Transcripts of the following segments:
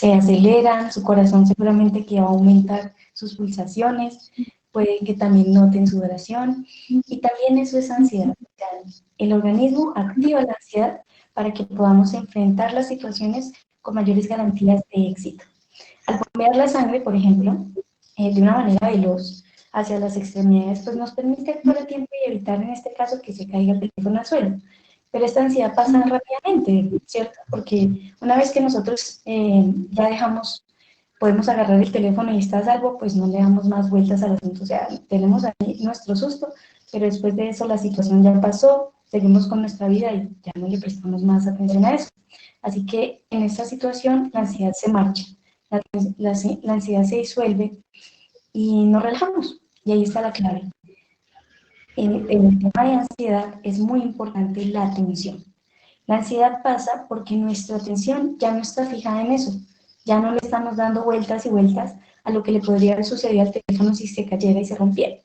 se aceleran, su corazón seguramente que va a aumentar sus pulsaciones, puede que también noten sudoración, y también eso es ansiedad. El organismo activa la ansiedad para que podamos enfrentar las situaciones con mayores garantías de éxito. Al bombear la sangre, por ejemplo, de una manera veloz hacia las extremidades, pues nos permite actuar a tiempo y evitar en este caso que se caiga el teléfono al suelo. Pero esta ansiedad pasa rápidamente, ¿cierto? Porque una vez que nosotros ya dejamos, podemos agarrar el teléfono y está a salvo, pues no le damos más vueltas al asunto. O sea, tenemos ahí nuestro susto, pero después de eso la situación ya pasó, seguimos con nuestra vida y ya no le prestamos más atención a eso. Así que en esta situación la ansiedad se marcha, la ansiedad se disuelve y nos relajamos. Y ahí está la clave. En el tema de ansiedad es muy importante la atención. La ansiedad pasa porque nuestra atención ya no está fijada en eso, ya no le estamos dando vueltas y vueltas a lo que le podría suceder al teléfono si se cayera y se rompiera.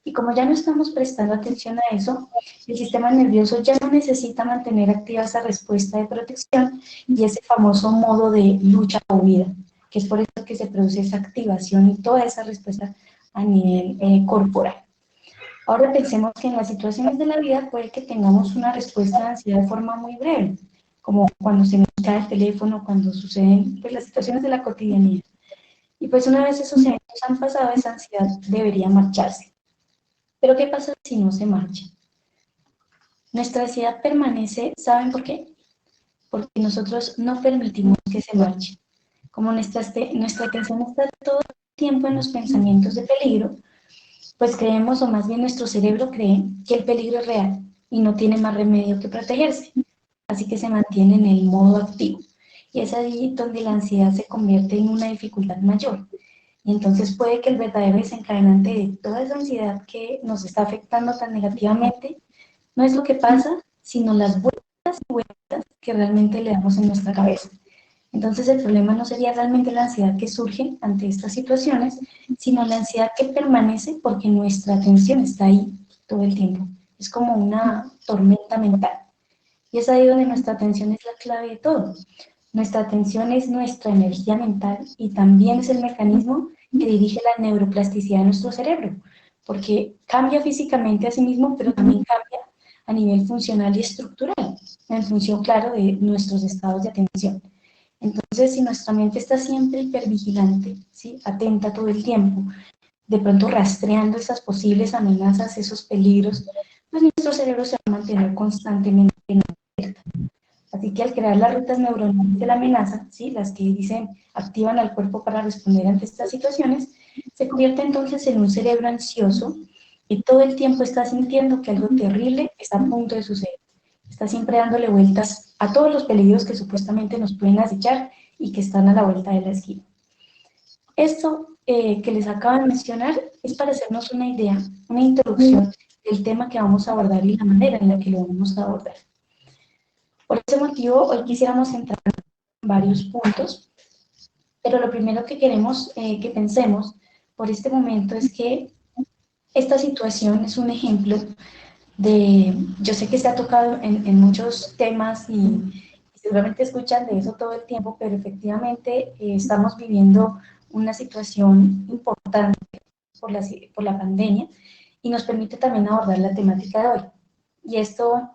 Y como ya no estamos prestando atención a eso, el sistema nervioso ya no necesita mantener activa esa respuesta de protección y ese famoso modo de lucha o huida, que es por eso que se produce esa activación y toda esa respuesta a nivel corporal. Ahora pensemos que en las situaciones de la vida puede que tengamos una respuesta de ansiedad de forma muy breve, como cuando se nos cae el teléfono, cuando suceden pues, las situaciones de la cotidianidad. Y pues una vez esos eventos han pasado, esa ansiedad debería marcharse. Pero ¿qué pasa si no se marcha? Nuestra ansiedad permanece, ¿saben por qué? Porque nosotros no permitimos que se marche. Como nuestra atención está todo el tiempo en los pensamientos de peligro, pues creemos, o más bien nuestro cerebro cree, que el peligro es real y no tiene más remedio que protegerse. Así que se mantiene en el modo activo. Y es ahí donde la ansiedad se convierte en una dificultad mayor. Y entonces puede que el verdadero desencadenante de toda esa ansiedad que nos está afectando tan negativamente no es lo que pasa, sino las vueltas y vueltas que realmente le damos en nuestra cabeza. Entonces el problema no sería realmente la ansiedad que surge ante estas situaciones, sino la ansiedad que permanece porque nuestra atención está ahí todo el tiempo. Es como una tormenta mental. Y es ahí donde nuestra atención es la clave de todo. Nuestra atención es nuestra energía mental y también es el mecanismo que dirige la neuroplasticidad de nuestro cerebro, porque cambia físicamente a sí mismo, pero también cambia a nivel funcional y estructural, en función, claro, de nuestros estados de atención. Entonces, si nuestra mente está siempre hipervigilante, ¿sí? Atenta todo el tiempo, de pronto rastreando esas posibles amenazas, esos peligros, pues nuestro cerebro se va a mantener constantemente en alerta. Así que al crear las rutas neuronales de la amenaza, ¿sí? Las que dicen activan al cuerpo para responder ante estas situaciones, se convierte entonces en un cerebro ansioso y todo el tiempo está sintiendo que algo terrible está a punto de suceder. Está siempre dándole vueltas a todos los peligros que supuestamente nos pueden acechar y que están a la vuelta de la esquina. Esto que les acabo de mencionar es para hacernos una idea, una introducción del tema que vamos a abordar y la manera en la que lo vamos a abordar. Por ese motivo, hoy quisiéramos entrar en varios puntos, pero lo primero que queremos que pensemos por este momento es que esta situación es un ejemplo de, yo sé que se ha tocado en muchos temas y seguramente escuchan de eso todo el tiempo, pero efectivamente estamos viviendo una situación importante por la pandemia y nos permite también abordar la temática de hoy. Y esto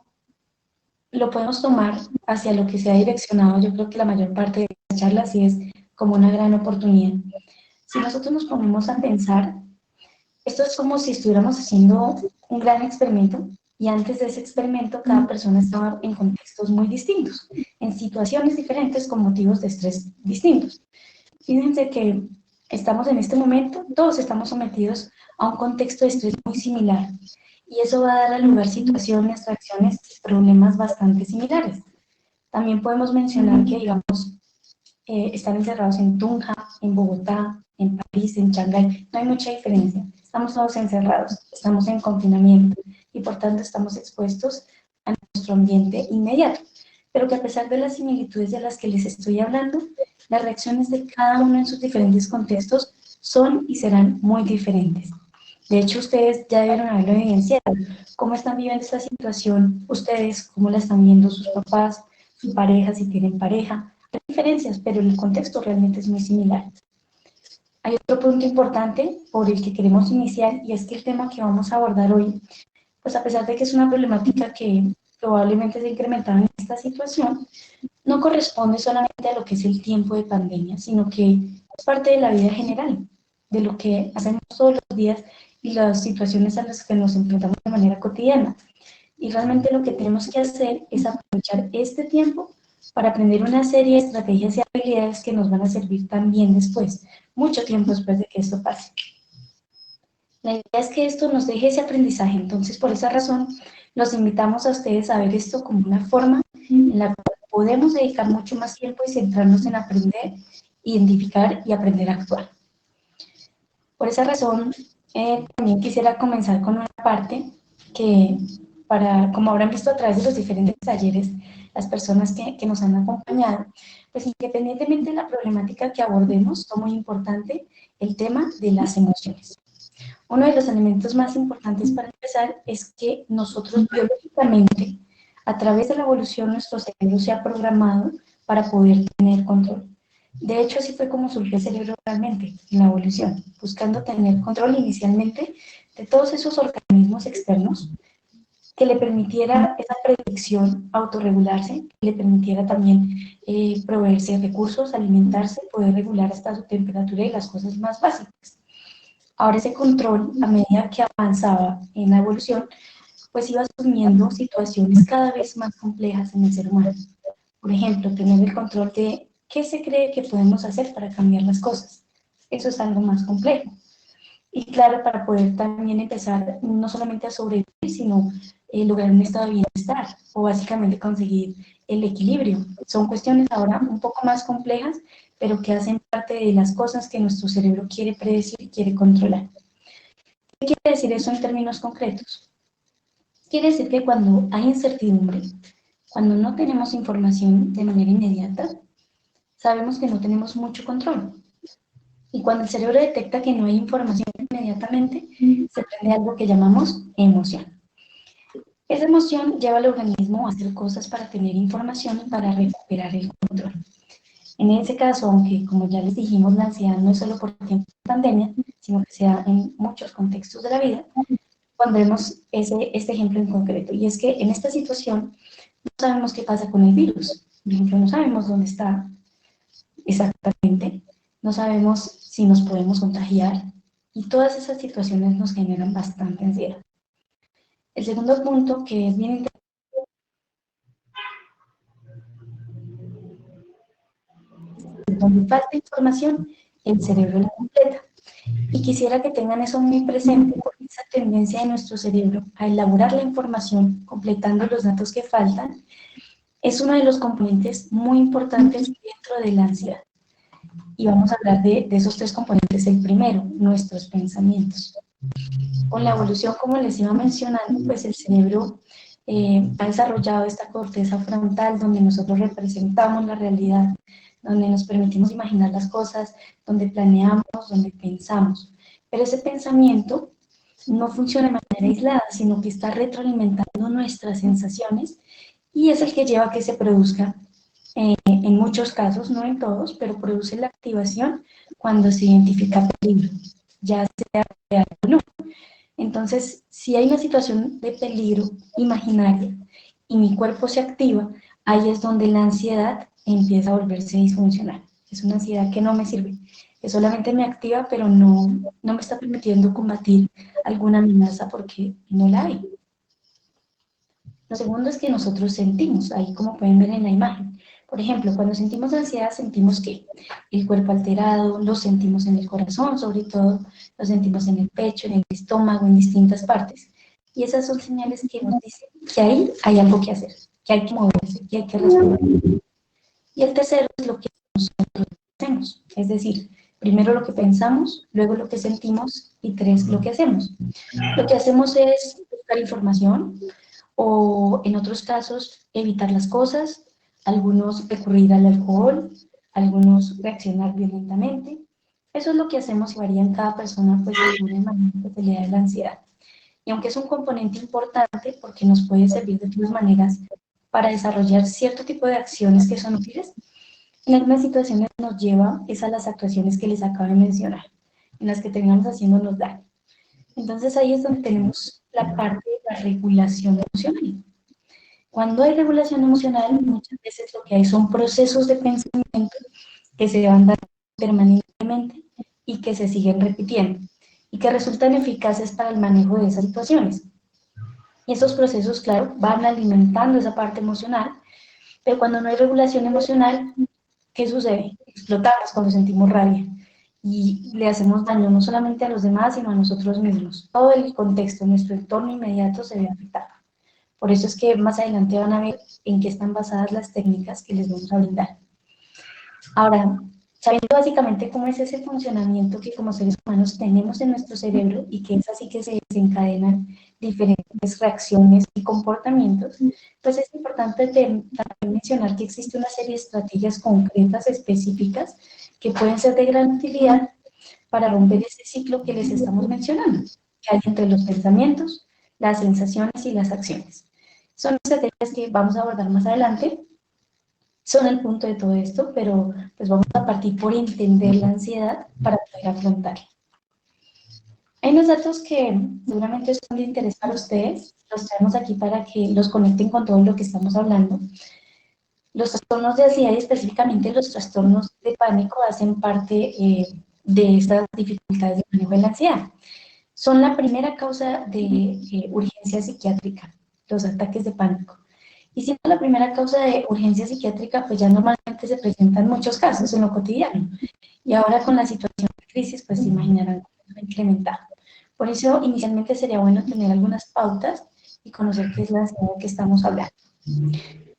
lo podemos tomar hacia lo que se ha direccionado, yo creo que la mayor parte de las charlas sí es como una gran oportunidad. Si nosotros nos ponemos a pensar, esto es como si estuviéramos haciendo un gran experimento y antes de ese experimento cada persona estaba en contextos muy distintos, en situaciones diferentes con motivos de estrés distintos. Fíjense que estamos en este momento, todos estamos sometidos a un contexto de estrés muy similar y eso va a dar a lugar situaciones, reacciones, problemas bastante similares. También podemos mencionar que, digamos, están encerrados en Tunja, en Bogotá, en París, en Shanghái, no hay mucha diferencia. Estamos todos encerrados, estamos en confinamiento y por tanto estamos expuestos a nuestro ambiente inmediato. Pero que a pesar de las similitudes de las que les estoy hablando, las reacciones de cada uno en sus diferentes contextos son y serán muy diferentes. De hecho, ustedes ya debieron haberlo evidenciado. ¿Cómo están viviendo esta situación ustedes? ¿Cómo la están viendo sus papás, su pareja, si tienen pareja? diferencias, pero el contexto realmente es muy similar. Hay otro punto importante por el que queremos iniciar, y es que el tema que vamos a abordar hoy, pues a pesar de que es una problemática que probablemente se ha incrementado en esta situación, no corresponde solamente a lo que es el tiempo de pandemia, sino que es parte de la vida general, de lo que hacemos todos los días y las situaciones a las que nos enfrentamos de manera cotidiana. Y realmente lo que tenemos que hacer es aprovechar este tiempo para aprender una serie de estrategias y habilidades que nos van a servir también después, mucho tiempo después de que esto pase. La idea es que esto nos deje ese aprendizaje, entonces por esa razón los invitamos a ustedes a ver esto como una forma en la cual podemos dedicar mucho más tiempo y centrarnos en aprender, identificar y aprender a actuar. Por esa razón, también quisiera comenzar con una parte que, como habrán visto a través de los diferentes talleres, las personas que nos han acompañado, pues independientemente de la problemática que abordemos, es muy importante el tema de las emociones. Uno de los elementos más importantes para empezar es que nosotros biológicamente, a través de la evolución, nuestro cerebro se ha programado para poder tener control. De hecho, así fue como surgió el cerebro realmente, en la evolución, buscando tener control inicialmente de todos esos organismos externos que le permitiera esa predicción, autorregularse, que le permitiera también proveerse recursos, alimentarse, poder regular hasta su temperatura y las cosas más básicas. Ahora ese control, a medida que avanzaba en la evolución, pues iba asumiendo situaciones cada vez más complejas en el ser humano. Por ejemplo, tener el control de qué se cree que podemos hacer para cambiar las cosas. Eso es algo más complejo. Y claro, para poder también empezar no solamente a sobrevivir, sino lograr un estado de bienestar o básicamente conseguir el equilibrio. Son cuestiones ahora un poco más complejas, pero que hacen parte de las cosas que nuestro cerebro quiere predecir y quiere controlar. ¿Qué quiere decir eso en términos concretos? Quiere decir que cuando hay incertidumbre, cuando no tenemos información de manera inmediata, sabemos que no tenemos mucho control. Y cuando el cerebro detecta que no hay información inmediatamente, se prende algo que llamamos emoción. Esa emoción lleva al organismo a hacer cosas para tener información y para recuperar el control. En ese caso, aunque como ya les dijimos, la ansiedad no es solo por tiempo de pandemia, sino que se da en muchos contextos de la vida, pondremos este ejemplo en concreto. Y es que en esta situación no sabemos qué pasa con el virus. Por ejemplo, no sabemos dónde está exactamente, no sabemos si nos podemos contagiar, y todas esas situaciones nos generan bastante ansiedad. El segundo punto, que es bien interesante, es donde falta información, el cerebro la completa. Y quisiera que tengan eso muy presente, porque esa tendencia de nuestro cerebro a elaborar la información, completando los datos que faltan, es uno de los componentes muy importantes dentro de la ansiedad. Y vamos a hablar de esos tres componentes. El primero, nuestros pensamientos. Con la evolución, como les iba mencionando, pues el cerebro ha desarrollado esta corteza frontal donde nosotros representamos la realidad, donde nos permitimos imaginar las cosas, donde planeamos, donde pensamos. Pero ese pensamiento no funciona de manera aislada, sino que está retroalimentando nuestras sensaciones y es el que lleva a que se produzca, en muchos casos, no en todos, pero produce la activación cuando se identifica peligro, ya sea real o no. Entonces, si hay una situación de peligro imaginaria y mi cuerpo se activa, ahí es donde la ansiedad empieza a volverse disfuncional. Es una ansiedad que no me sirve, que solamente me activa, pero no me está permitiendo combatir alguna amenaza porque no la hay. Lo segundo es que nosotros sentimos, ahí como pueden ver en la imagen. Por ejemplo, cuando sentimos ansiedad, sentimos que el cuerpo alterado, lo sentimos en el corazón, sobre todo, lo sentimos en el pecho, en el estómago, en distintas partes. Y esas son señales que nos dicen que ahí hay algo que hacer, que hay que moverse, que hay que responder. Y el tercero es lo que nosotros hacemos, es decir, primero lo que pensamos, luego lo que sentimos y tres, lo que hacemos. Lo que hacemos es buscar información, o en otros casos evitar las cosas, algunos recurrir al alcohol, algunos reaccionar violentamente. Eso es lo que hacemos y varía en cada persona, pues según el manejo que se le da la ansiedad. Y aunque es un componente importante porque nos puede servir de todas maneras para desarrollar cierto tipo de acciones que son útiles, en algunas situaciones nos lleva es a las actuaciones que les acabo de mencionar, en las que terminamos haciéndonos daño. Entonces ahí es donde tenemos la parte de la regulación emocional. Cuando hay regulación emocional, muchas veces lo que hay son procesos de pensamiento que se van dando permanentemente y que se siguen repitiendo y que resultan eficaces para el manejo de esas situaciones. Y esos procesos, claro, van alimentando esa parte emocional, pero cuando no hay regulación emocional, ¿qué sucede? Explotamos cuando sentimos rabia y le hacemos daño no solamente a los demás, sino a nosotros mismos. Todo el contexto, nuestro entorno inmediato se ve afectado. Por eso es que más adelante van a ver en qué están basadas las técnicas que les vamos a brindar. Ahora, sabiendo básicamente cómo es ese funcionamiento que como seres humanos tenemos en nuestro cerebro y que es así que se desencadenan diferentes reacciones y comportamientos, pues es importante también mencionar que existe una serie de estrategias concretas, específicas, que pueden ser de gran utilidad para romper ese ciclo que les estamos mencionando, que hay entre los pensamientos, las sensaciones y las acciones. Son estrategias que vamos a abordar más adelante, son el punto de todo esto, pero pues vamos a partir por entender la ansiedad para poder afrontarla. Hay unos datos que seguramente son de interés para ustedes, los traemos aquí para que los conecten con todo lo que estamos hablando. Los trastornos de ansiedad y específicamente los trastornos de pánico hacen parte de estas dificultades de manejo de la ansiedad. Son la primera causa de urgencia psiquiátrica, los ataques de pánico. Y siendo la primera causa de urgencia psiquiátrica, pues ya normalmente se presentan muchos casos en lo cotidiano. Y ahora con la situación de crisis, pues se imaginarán cómo va a incrementar. Por eso, inicialmente sería bueno tener algunas pautas y conocer qué es la ansiedad que estamos hablando.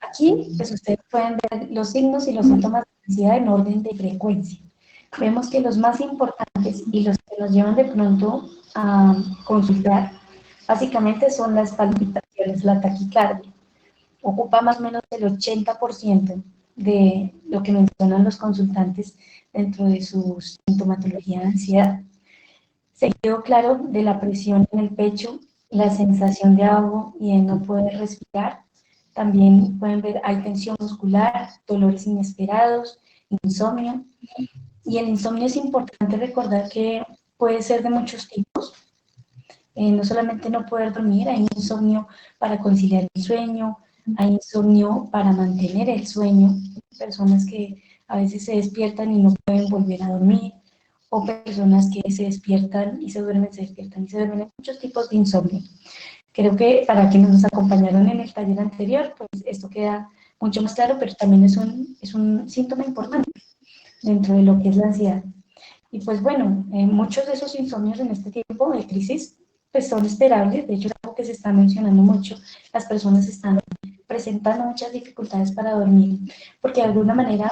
Aquí, pues ustedes pueden ver los signos y los síntomas de ansiedad en orden de frecuencia. Vemos que los más importantes y los que nos llevan de pronto a consultar, básicamente son las palpitaciones, la taquicardia. Ocupa más o menos el 80% de lo que mencionan los consultantes dentro de su sintomatología de ansiedad. Seguido, claro, de la presión en el pecho, la sensación de ahogo y de no poder respirar. También pueden ver, hay tensión muscular, dolores inesperados, insomnio. Y el insomnio es importante recordar que puede ser de muchos tipos. No solamente no poder dormir, hay insomnio para conciliar el sueño, hay insomnio para mantener el sueño, personas que a veces se despiertan y no pueden volver a dormir, o personas que se despiertan y se duermen, se despiertan y se duermen. Hay muchos tipos de insomnio. Creo que para quienes nos acompañaron en el taller anterior, pues esto queda mucho más claro, pero también es un síntoma importante dentro de lo que es la ansiedad. Y pues bueno, muchos de esos insomnios en este tiempo de crisis pues son esperables, de hecho es algo que se está mencionando mucho, las personas están presentando muchas dificultades para dormir, porque de alguna manera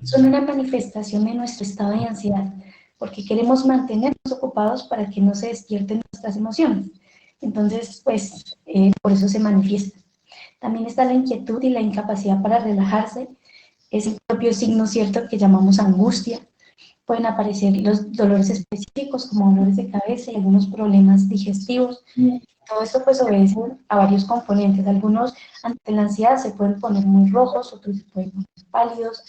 son una manifestación de nuestro estado de ansiedad, porque queremos mantenernos ocupados para que no se despierten nuestras emociones. Entonces, pues, por eso se manifiesta. También está la inquietud y la incapacidad para relajarse, ese propio signo cierto que llamamos angustia. Pueden aparecer los dolores específicos como dolores de cabeza y algunos problemas digestivos. Todo esto pues obedece a varios componentes. Algunos ante la ansiedad se pueden poner muy rojos, otros se pueden poner pálidos.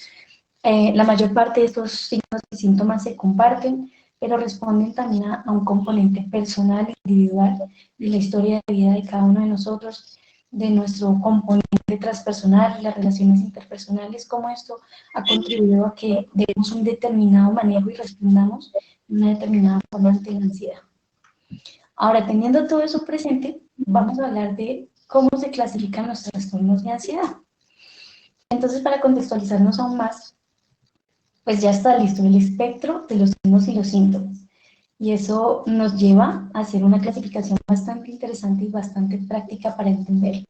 La mayor parte de estos signos y síntomas se comparten, pero responden también a un componente personal, individual, de la historia de vida de cada uno de nosotros, de nuestro componente transpersonal, las relaciones interpersonales, cómo esto ha contribuido a que demos un determinado manejo y respondamos de una determinada forma ante la ansiedad. Ahora, teniendo todo eso presente, vamos a hablar de cómo se clasifican los trastornos de ansiedad. Entonces, para contextualizarnos aún más, pues ya está listo el espectro de los signos y los síntomas. Y eso nos lleva a hacer una clasificación bastante interesante y bastante práctica para entender.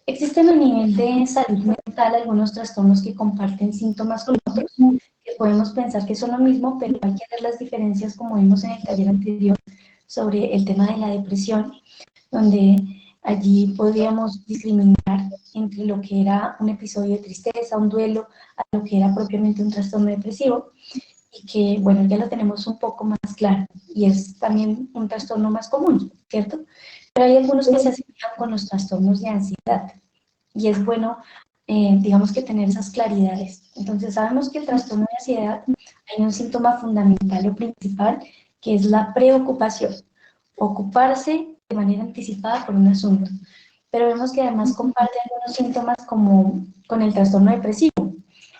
Existen a nivel de salud mental algunos trastornos que comparten síntomas con otros, que podemos pensar que son lo mismo, pero hay que ver las diferencias, como vimos en el taller anterior, sobre el tema de la depresión, donde allí podríamos discriminar entre lo que era un episodio de tristeza, un duelo, a lo que era propiamente un trastorno depresivo, y que, bueno, ya lo tenemos un poco más claro, y es también un trastorno más común, ¿cierto? Pero hay algunos que se asemejan con los trastornos de ansiedad, y es bueno digamos que tener esas claridades. Entonces sabemos que el trastorno de ansiedad hay un síntoma fundamental o principal que es la preocupación, ocuparse de manera anticipada por un asunto. Pero vemos que además comparte algunos síntomas como con el trastorno depresivo.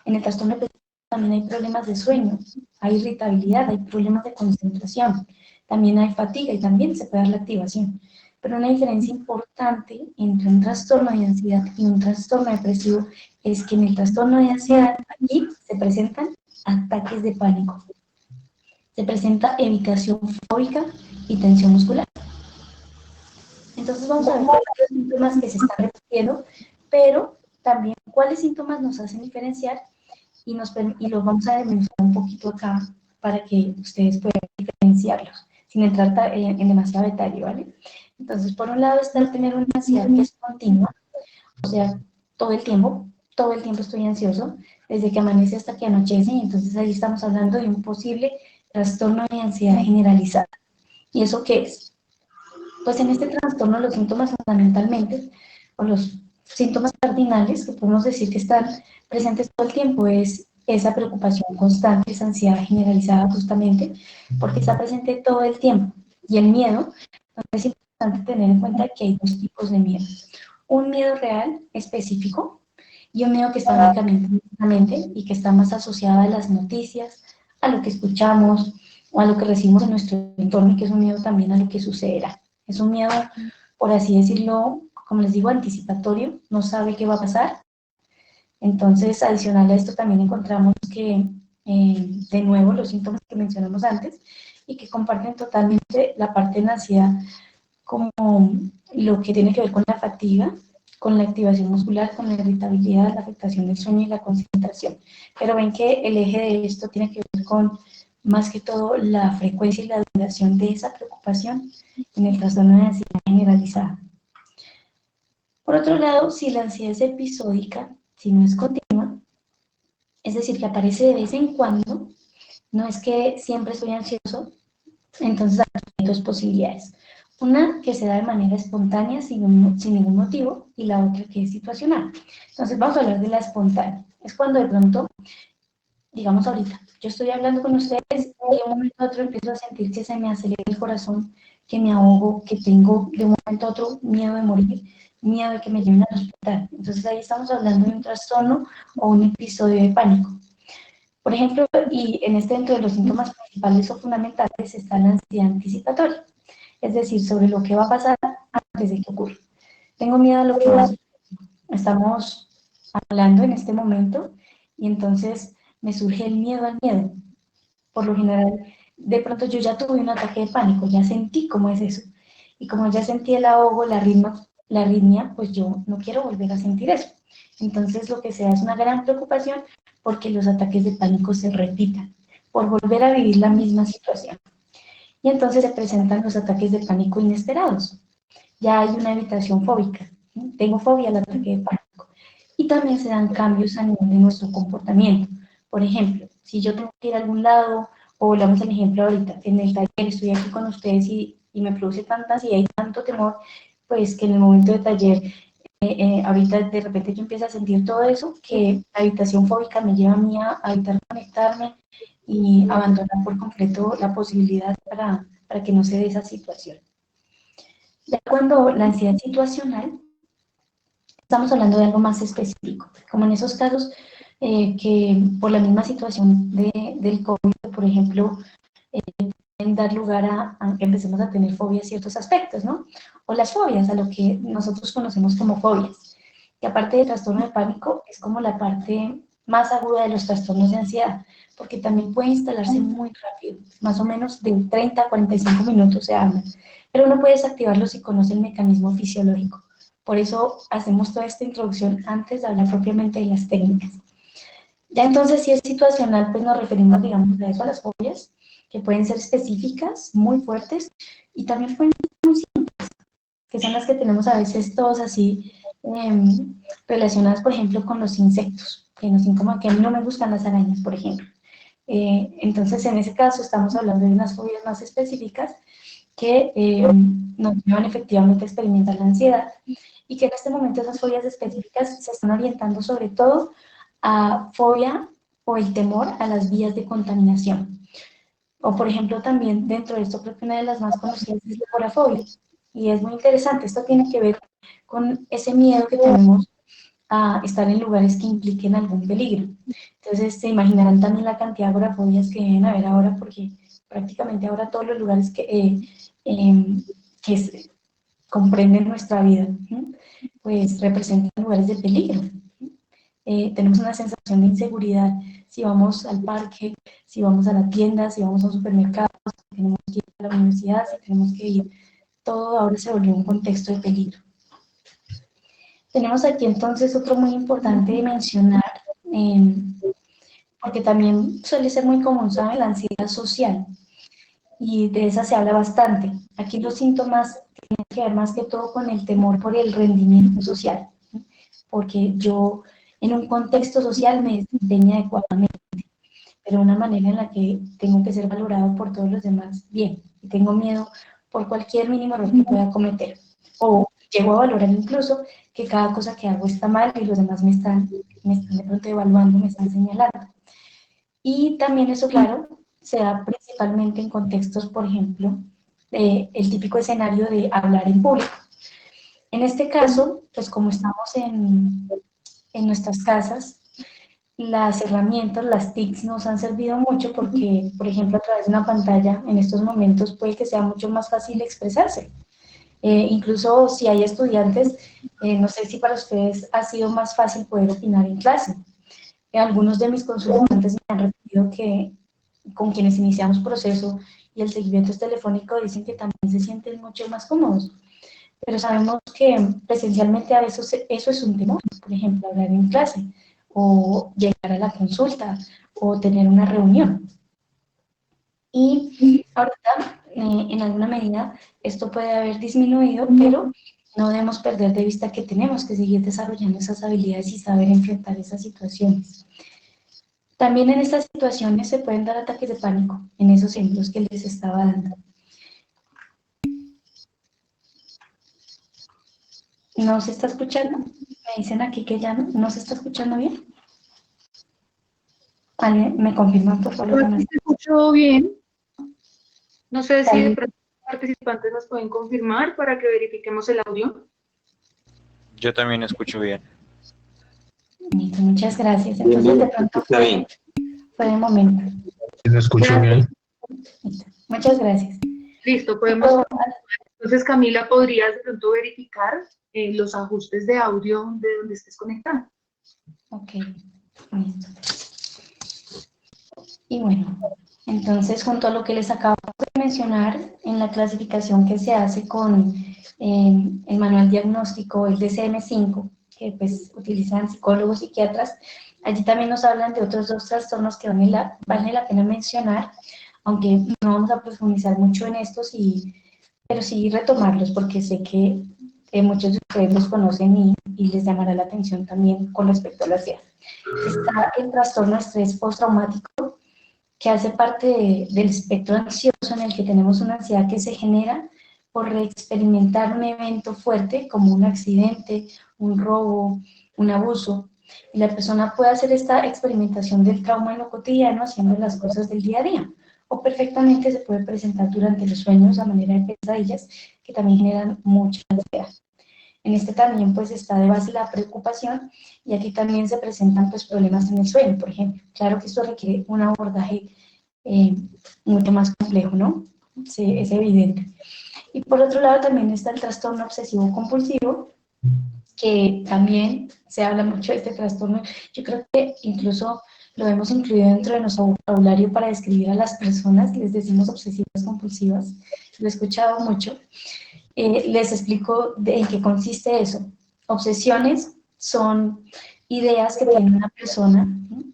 En el trastorno depresivo también hay problemas de sueño, hay irritabilidad, hay problemas de concentración, también hay fatiga y también se puede dar la activación. Pero una diferencia importante entre un trastorno de ansiedad y un trastorno depresivo es que en el trastorno de ansiedad aquí se presentan ataques de pánico, se presenta evitación fóbica y tensión muscular. Entonces vamos a ver cuáles son los síntomas que se están repitiendo, pero también cuáles síntomas nos hacen diferenciar y los vamos a desmenuzar un poquito acá para que ustedes puedan diferenciarlos, sin entrar en demasiado detalle, ¿vale? Entonces, por un lado está el tener una ansiedad que es continua, o sea, todo el tiempo estoy ansioso, desde que amanece hasta que anochece, y entonces ahí estamos hablando de un posible trastorno de ansiedad generalizada. ¿Y eso qué es? Pues en este trastorno los síntomas fundamentalmente, o los síntomas cardinales que podemos decir que están presentes todo el tiempo es esa preocupación constante, esa ansiedad generalizada justamente, porque está presente todo el tiempo. Y el miedo, es importante tener en cuenta que hay dos tipos de miedo. Un miedo real, específico, y un miedo que está únicamente en la mente y que está más asociado a las noticias, a lo que escuchamos o a lo que recibimos en nuestro entorno, y que es un miedo también a lo que sucederá. Es un miedo, por así decirlo, como les digo, anticipatorio, no sabe qué va a pasar. Entonces, adicional a esto también encontramos que, de nuevo, los síntomas que mencionamos antes y que comparten totalmente la parte de la ansiedad, como lo que tiene que ver con la fatiga, con la activación muscular, con la irritabilidad, la afectación del sueño y la concentración. Pero ven que el eje de esto tiene que ver con, más que todo, la frecuencia y la duración de esa preocupación en el trastorno de ansiedad generalizada. Por otro lado, si la ansiedad es episódica, si no es continua, es decir, que aparece de vez en cuando, no es que siempre estoy ansioso, entonces hay dos posibilidades. Una que se da de manera espontánea, sin ningún motivo, y la otra que es situacional. Entonces vamos a hablar de la espontánea. Es cuando de pronto, digamos ahorita, yo estoy hablando con ustedes y de un momento a otro empiezo a sentir que se me acelera el corazón, que me ahogo, que tengo de un momento a otro miedo de morir, miedo de que me lleven al hospital. Entonces ahí estamos hablando de un trastorno o un episodio de pánico. Por ejemplo, y en este, dentro de los síntomas principales o fundamentales está la ansiedad anticipatoria, es decir, sobre lo que va a pasar antes de que ocurra. Tengo miedo a lo que va a suceder. Estamos hablando en este momento y entonces me surge el miedo al miedo. Por lo general, de pronto yo ya tuve un ataque de pánico, ya sentí cómo es eso. Y como ya sentí el ahogo, la arritmia, pues yo no quiero volver a sentir eso. Entonces lo que se da es una gran preocupación porque los ataques de pánico se repitan, por volver a vivir la misma situación. Y entonces se presentan los ataques de pánico inesperados. Ya hay una evitación fóbica. Tengo fobia al ataque de pánico. Y también se dan cambios a nivel de nuestro comportamiento. Por ejemplo, si yo tengo que ir a algún lado, o volvamos al ejemplo ahorita, en el taller estoy aquí con ustedes y me produce tanta ansiedad y tanto temor, pues que en el momento de taller, ahorita de repente yo empiezo a sentir todo eso, que la habitación fóbica me lleva a mí a evitar conectarme y abandonar por completo la posibilidad para que no se dé esa situación. Ya cuando la ansiedad situacional, estamos hablando de algo más específico, como en esos casos que por la misma situación del COVID, por ejemplo, pueden dar lugar a que empecemos a tener fobias a ciertos aspectos, ¿no? O las fobias, a lo que nosotros conocemos como fobias. Y aparte del trastorno de pánico, es como la parte más aguda de los trastornos de ansiedad, porque también puede instalarse muy rápido, más o menos de 30 a 45 minutos se habla, pero uno puede desactivarlo si conoce el mecanismo fisiológico. Por eso hacemos toda esta introducción antes de hablar propiamente de las técnicas. Ya entonces, si es situacional, pues nos referimos, digamos, a eso, a las fobias, que pueden ser específicas, muy fuertes, y también pueden ser muy simples, que son las que tenemos a veces todos así, relacionadas, por ejemplo, con los insectos, que nos como que a mí no me gustan las arañas, por ejemplo. Entonces, en ese caso, estamos hablando de unas fobias más específicas que nos llevan efectivamente a experimentar la ansiedad y que en este momento esas fobias específicas se están orientando sobre todo a fobia o el temor a las vías de contaminación. O por ejemplo también dentro de esto creo que una de las más conocidas es la agorafobia. Y es muy interesante, esto tiene que ver con ese miedo que tenemos a estar en lugares que impliquen algún peligro. Entonces se imaginarán también la cantidad de agorafobias que deben haber ahora, porque prácticamente ahora todos los lugares que comprenden nuestra vida, pues representan lugares de peligro. Tenemos una sensación de inseguridad si vamos al parque, si vamos a la tienda, si vamos a un supermercado, si tenemos que ir a la universidad, si tenemos que ir, todo ahora se volvió un contexto de peligro. Tenemos aquí entonces otro muy importante de mencionar, porque también suele ser muy común, ¿saben? La ansiedad social, y de esa se habla bastante. Aquí los síntomas tienen que ver más que todo con el temor por el rendimiento social, porque yo en un contexto social me desempeño adecuadamente, pero de una manera en la que tengo que ser valorado por todos los demás bien, y tengo miedo por cualquier mínimo error que pueda cometer, o llego a valorar incluso que cada cosa que hago está mal y los demás me están de pronto evaluando, me están señalando. Y también eso, claro, se da principalmente en contextos, por ejemplo, el típico escenario de hablar en público. En este caso, pues como estamos en nuestras casas, las herramientas, las TICs nos han servido mucho porque, por ejemplo, a través de una pantalla, en estos momentos puede que sea mucho más fácil expresarse. Incluso si hay estudiantes, no sé si para ustedes ha sido más fácil poder opinar en clase. Algunos de mis consultantes me han referido que con quienes iniciamos proceso y el seguimiento es telefónico dicen que también se sienten mucho más cómodos. Pero sabemos que presencialmente a veces eso es un temor, por ejemplo, hablar en clase, o llegar a la consulta, o tener una reunión. Y ahorita, en alguna medida, esto puede haber disminuido, pero no debemos perder de vista que tenemos que seguir desarrollando esas habilidades y saber enfrentar esas situaciones. También en estas situaciones se pueden dar ataques de pánico, en esos ejemplos que les estaba dando. ¿No se está escuchando? Me dicen aquí que ya no se está escuchando bien. ¿Alguien me confirman, por favor? No se escuchó bien. No sé si de ¿Alguien? pronto los participantes nos pueden confirmar para que verifiquemos el audio. Yo también escucho bien. Listo, muchas gracias. Entonces, de pronto fue de momento. Lo escucho bien. Listo. Muchas gracias. Listo, podemos. Entonces, Camila, ¿podrías de pronto verificar los ajustes de audio de donde estés conectado? Ok, listo. Y bueno, entonces, junto a lo que les acabo de mencionar, en la clasificación que se hace con el manual diagnóstico, el DSM-5, que pues utilizan psicólogos, psiquiatras, allí también nos hablan de otros dos trastornos que vale la pena mencionar, aunque no vamos a profundizar mucho en estos, pero sí retomarlos, porque sé que muchos de ustedes los conocen y les llamará la atención también con respecto a la ansiedad. Está el trastorno de estrés postraumático, que hace parte del espectro ansioso, en el que tenemos una ansiedad que se genera por reexperimentar un evento fuerte como un accidente, un robo, un abuso, y la persona puede hacer esta experimentación del trauma en lo cotidiano haciendo las cosas del día a día, o perfectamente se puede presentar durante los sueños a manera de pesadillas que también generan mucha ansiedad. En este también pues está de base la preocupación, y aquí también se presentan pues problemas en el sueño, por ejemplo. Claro que esto requiere un abordaje mucho más complejo, ¿no? Sí, es evidente. Y por otro lado también está el trastorno obsesivo compulsivo, que también se habla mucho de este trastorno. Yo creo que incluso lo hemos incluido dentro de nuestro vocabulario para describir a las personas, les decimos obsesivas compulsivas, lo he escuchado mucho. Les explico en qué consiste eso. Obsesiones son ideas que tiene una persona, ¿sí?,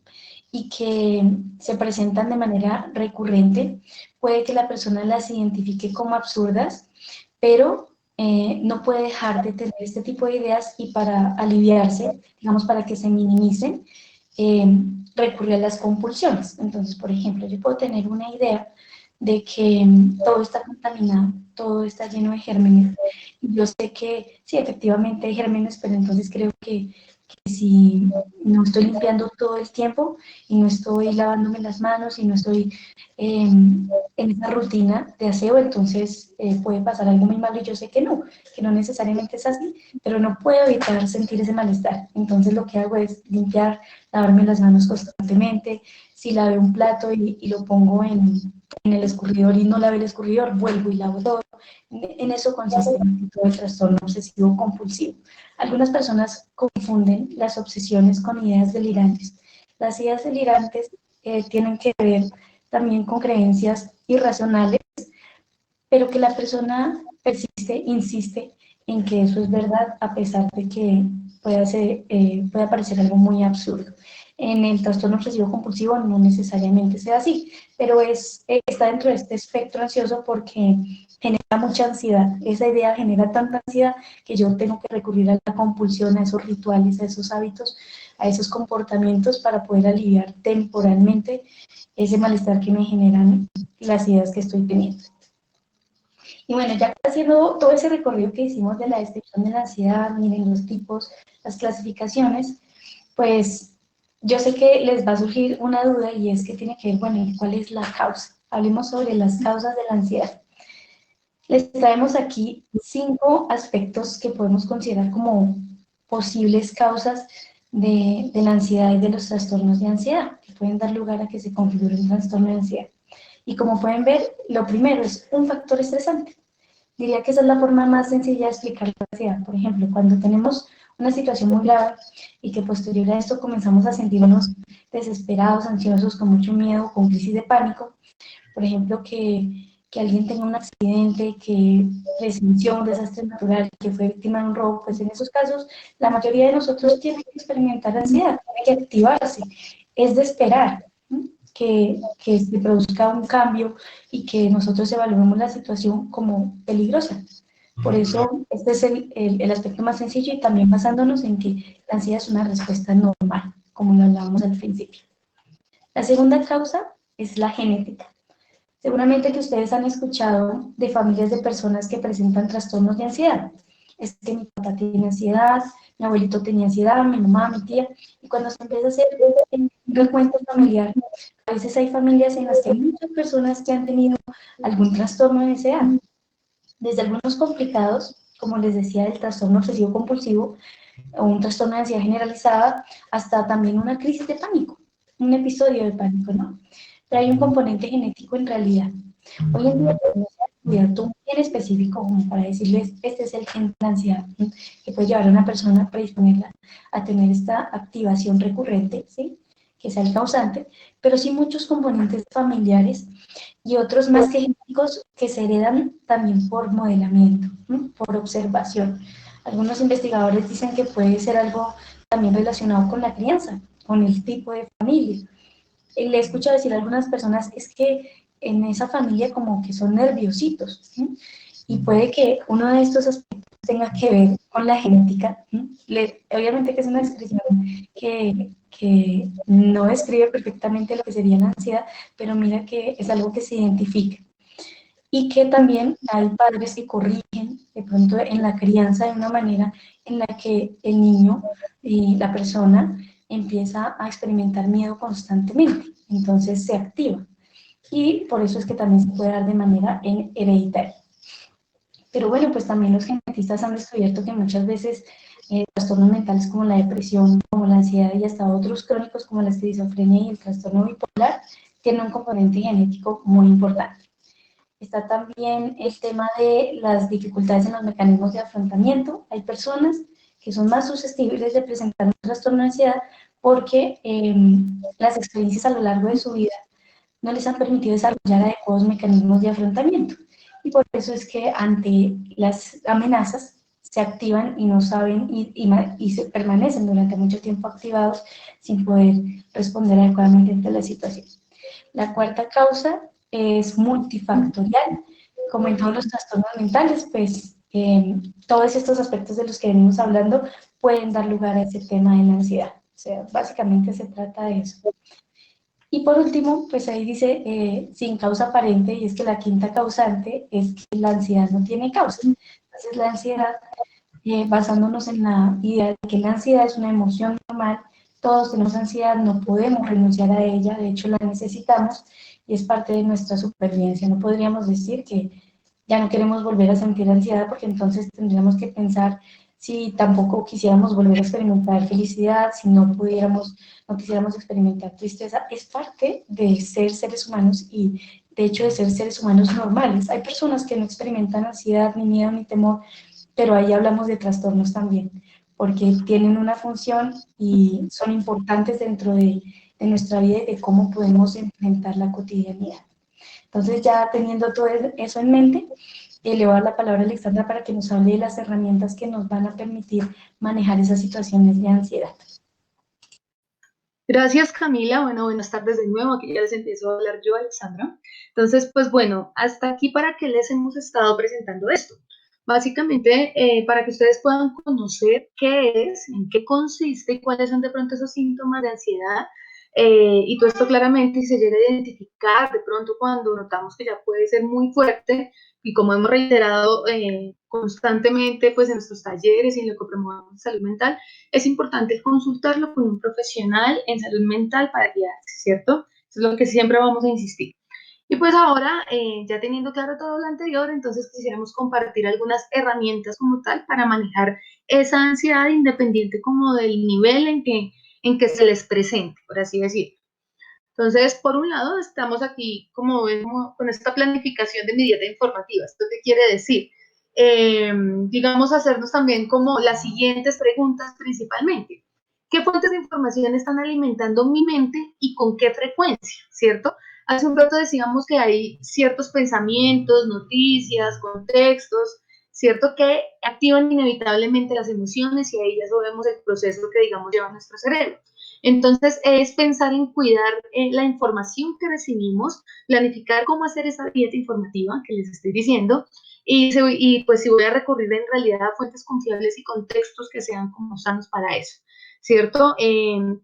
y que se presentan de manera recurrente. Puede que la persona las identifique como absurdas, pero no puede dejar de tener este tipo de ideas, y para aliviarse, digamos, para que se minimicen, recurre a las compulsiones. Entonces, por ejemplo, yo puedo tener una idea de que todo está contaminado, todo está lleno de gérmenes. Yo sé que sí, efectivamente hay gérmenes, pero entonces creo que si no estoy limpiando todo el tiempo y no estoy lavándome las manos y no estoy en esa rutina de aseo, entonces puede pasar algo muy malo y yo sé que no necesariamente es así, pero no puedo evitar sentir ese malestar. Entonces lo que hago es limpiar, lavarme las manos constantemente. Si lavé un plato y lo pongo en el escurridor y no lavé el escurridor, vuelvo y lavo todo. En eso consiste todo el trastorno obsesivo compulsivo. Algunas personas confunden las obsesiones con ideas delirantes. Las ideas delirantes tienen que ver también con creencias irracionales, pero que la persona persiste, insiste en que eso es verdad, a pesar de que pueda parecer algo muy absurdo. En el trastorno obsesivo compulsivo no necesariamente sea así, pero está dentro de este espectro ansioso porque genera mucha ansiedad. Esa idea genera tanta ansiedad que yo tengo que recurrir a la compulsión, a esos rituales, a esos hábitos, a esos comportamientos para poder aliviar temporalmente ese malestar que me generan las ideas que estoy teniendo. Y bueno, ya haciendo todo ese recorrido que hicimos de la descripción de la ansiedad, miren los tipos, las clasificaciones, pues yo sé que les va a surgir una duda y es que tiene que ver, bueno, ¿cuál es la causa? Hablemos sobre las causas de la ansiedad. Les traemos aquí 5 aspectos que podemos considerar como posibles causas de la ansiedad y de los trastornos de ansiedad, que pueden dar lugar a que se configure un trastorno de ansiedad. Y como pueden ver, lo primero es un factor estresante. Diría que esa es la forma más sencilla de explicar la ansiedad. Por ejemplo, cuando tenemos una situación muy grave y que posterior a esto comenzamos a sentirnos desesperados, ansiosos, con mucho miedo, con crisis de pánico, por ejemplo, que alguien tenga un accidente, que presenció un desastre natural, que fue víctima de un robo, pues en esos casos la mayoría de nosotros tiene que experimentar ansiedad, tiene que activarse, es de esperar que se produzca un cambio y que nosotros evaluemos la situación como peligrosa. Por eso este es el aspecto más sencillo y también basándonos en que la ansiedad es una respuesta normal, como lo hablábamos al principio. La segunda causa es la genética. Seguramente que ustedes han escuchado de familias de personas que presentan trastornos de ansiedad. Es que mi papá tiene ansiedad, mi abuelito tenía ansiedad, mi mamá, mi tía, y cuando se empieza a hacer un recuento familiar, a veces hay familias en las que hay muchas personas que han tenido algún trastorno de ansiedad, desde algunos complicados, como les decía, el trastorno obsesivo compulsivo, o un trastorno de ansiedad generalizada, hasta también una crisis de pánico, un episodio de pánico, ¿no? Pero hay un componente genético en realidad. Hoy en día no se ha descubierto un gen específico como para decirles, este es el gen de la ansiedad, ¿sí? Que puede llevar a una persona a predisponerla a tener esta activación recurrente, ¿sí? Que sea el causante, pero sí muchos componentes familiares y otros más que genéticos que se heredan también por modelamiento, ¿sí? Por observación. Algunos investigadores dicen que puede ser algo también relacionado con la crianza, con el tipo de familia. Le he escuchado decir a algunas personas, es que en esa familia como que son nerviositos, ¿sí? Y puede que uno de estos aspectos tenga que ver con la genética. Obviamente que es una expresión que no describe perfectamente lo que sería la ansiedad, pero mira que es algo que se identifica. Y que también hay padres que corrigen de pronto en la crianza de una manera en la que el niño y la persona empieza a experimentar miedo constantemente, entonces se activa. Y por eso es que también se puede dar de manera hereditaria. Pero bueno, pues también los genetistas han descubierto que muchas veces trastornos mentales como la depresión, como la ansiedad y hasta otros crónicos como la esquizofrenia y el trastorno bipolar tienen un componente genético muy importante. Está también el tema de las dificultades en los mecanismos de afrontamiento. Hay personas que son más susceptibles de presentar un trastorno de ansiedad porque las experiencias a lo largo de su vida no les han permitido desarrollar adecuados mecanismos de afrontamiento. Y por eso es que ante las amenazas se activan y no saben y se permanecen durante mucho tiempo activados sin poder responder adecuadamente ante la situación. La cuarta causa es multifactorial. Como en todos los trastornos mentales, pues todos estos aspectos de los que venimos hablando pueden dar lugar a ese tema de la ansiedad. O sea, básicamente se trata de eso. Y por último, pues ahí dice sin causa aparente, y es que la quinta causante es que la ansiedad no tiene causa. Entonces la ansiedad, basándonos en la idea de que la ansiedad es una emoción normal, todos tenemos ansiedad, no podemos renunciar a ella, de hecho la necesitamos y es parte de nuestra supervivencia. No podríamos decir que ya no queremos volver a sentir ansiedad porque entonces tendríamos que pensar si tampoco quisiéramos volver a experimentar felicidad, si no pudiéramos, no quisiéramos experimentar tristeza. Es parte de ser seres humanos y de hecho de ser seres humanos normales. Hay personas que no experimentan ansiedad, ni miedo, ni temor, pero ahí hablamos de trastornos también, porque tienen una función y son importantes dentro de nuestra vida y de cómo podemos enfrentar la cotidianidad. Entonces, ya teniendo todo eso en mente, le voy a dar la palabra a Alexandra para que nos hable de las herramientas que nos van a permitir manejar esas situaciones de ansiedad. Gracias, Camila. Bueno, buenas tardes de nuevo. Aquí ya les empiezo a hablar yo, Alexandra. Entonces, pues bueno, hasta aquí para qué les hemos estado presentando esto. Básicamente, para que ustedes puedan conocer qué es, en qué consiste y cuáles son de pronto esos síntomas de ansiedad. Y todo esto claramente, si se llega a identificar de pronto cuando notamos que ya puede ser muy fuerte, y como hemos reiterado constantemente pues en nuestros talleres y en lo que promovemos en salud mental, es importante consultarlo con un profesional en salud mental para guiarse, ¿cierto? Eso es lo que siempre vamos a insistir. Y pues ahora, ya teniendo claro todo lo anterior, entonces quisiéramos compartir algunas herramientas como tal para manejar esa ansiedad independiente como del nivel en que se les presente, por así decirlo. Entonces, por un lado, estamos aquí como vemos con esta planificación de mi dieta informativa. ¿Esto qué quiere decir? Digamos, hacernos también como las siguientes preguntas principalmente. ¿Qué fuentes de información están alimentando mi mente y con qué frecuencia? ¿Cierto? Hace un rato decíamos que hay ciertos pensamientos, noticias, contextos, ¿cierto? Que activan inevitablemente las emociones y ahí ya sabemos el proceso que, digamos, lleva nuestro cerebro. Entonces, es pensar en cuidar la información que recibimos, planificar cómo hacer esa dieta informativa que les estoy diciendo, y pues si voy a recurrir en realidad a fuentes confiables y contextos que sean como sanos para eso, ¿cierto?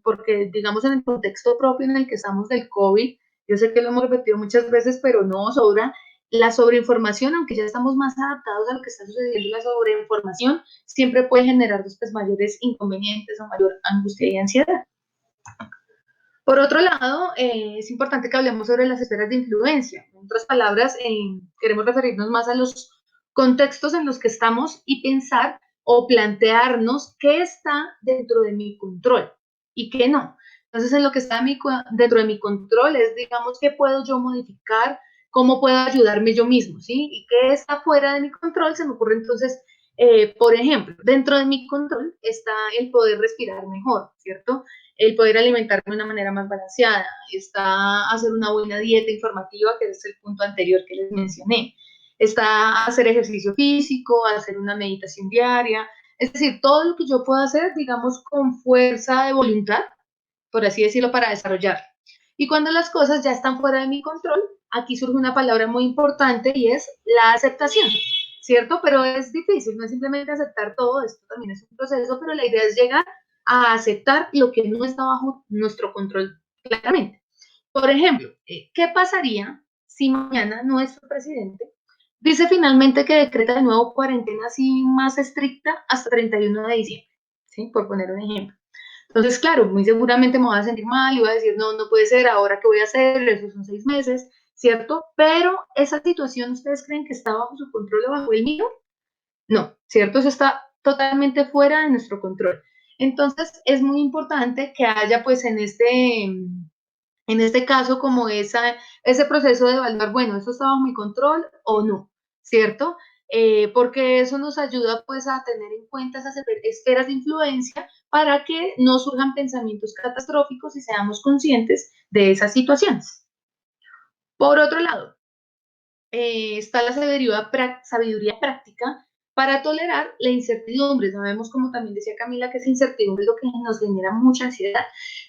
Porque digamos en el contexto propio en el que estamos del COVID, yo sé que lo hemos repetido muchas veces, pero no sobra, la sobreinformación, aunque ya estamos más adaptados a lo que está sucediendo, la sobreinformación siempre puede generar después mayores inconvenientes o mayor angustia y ansiedad. Por otro lado, es importante que hablemos sobre las esferas de influencia. En otras palabras, queremos referirnos más a los contextos en los que estamos y pensar o plantearnos qué está dentro de mi control y qué no. Entonces, en lo que está dentro de mi control es, digamos, qué puedo yo modificar, cómo puedo ayudarme yo mismo, ¿sí? Y qué está fuera de mi control, se me ocurre entonces, por ejemplo, dentro de mi control está el poder respirar mejor, ¿cierto? El poder alimentarme de una manera más balanceada, está hacer una buena dieta informativa, que es el punto anterior que les mencioné, está hacer ejercicio físico, hacer una meditación diaria, es decir, todo lo que yo pueda hacer, digamos, con fuerza de voluntad, por así decirlo, para desarrollar. Y cuando las cosas ya están fuera de mi control, aquí surge una palabra muy importante y es la aceptación, ¿cierto? Pero es difícil, no es simplemente aceptar todo, esto también es un proceso, pero la idea es llegar a aceptar lo que no está bajo nuestro control claramente. Por ejemplo, ¿qué pasaría si mañana nuestro presidente dice finalmente que decreta de nuevo cuarentena así más estricta hasta 31 de diciembre? ¿Sí? Por poner un ejemplo. Entonces, claro, muy seguramente me voy a sentir mal y voy a decir, no, no puede ser, ahora qué voy a hacer, esos son 6 meses, ¿cierto? Pero esa situación, ¿ustedes creen que está bajo su control o bajo el mío? No, ¿cierto? Eso está totalmente fuera de nuestro control. Entonces, es muy importante que haya, pues, en este caso, como ese proceso de evaluar, bueno, ¿eso está bajo mi control o no? ¿Cierto? Porque eso nos ayuda, pues, a tener en cuenta esas esferas de influencia para que no surjan pensamientos catastróficos y seamos conscientes de esas situaciones. Por otro lado, está la sabiduría práctica para tolerar la incertidumbre. Sabemos, como también decía Camila, que esa incertidumbre es lo que nos genera mucha ansiedad.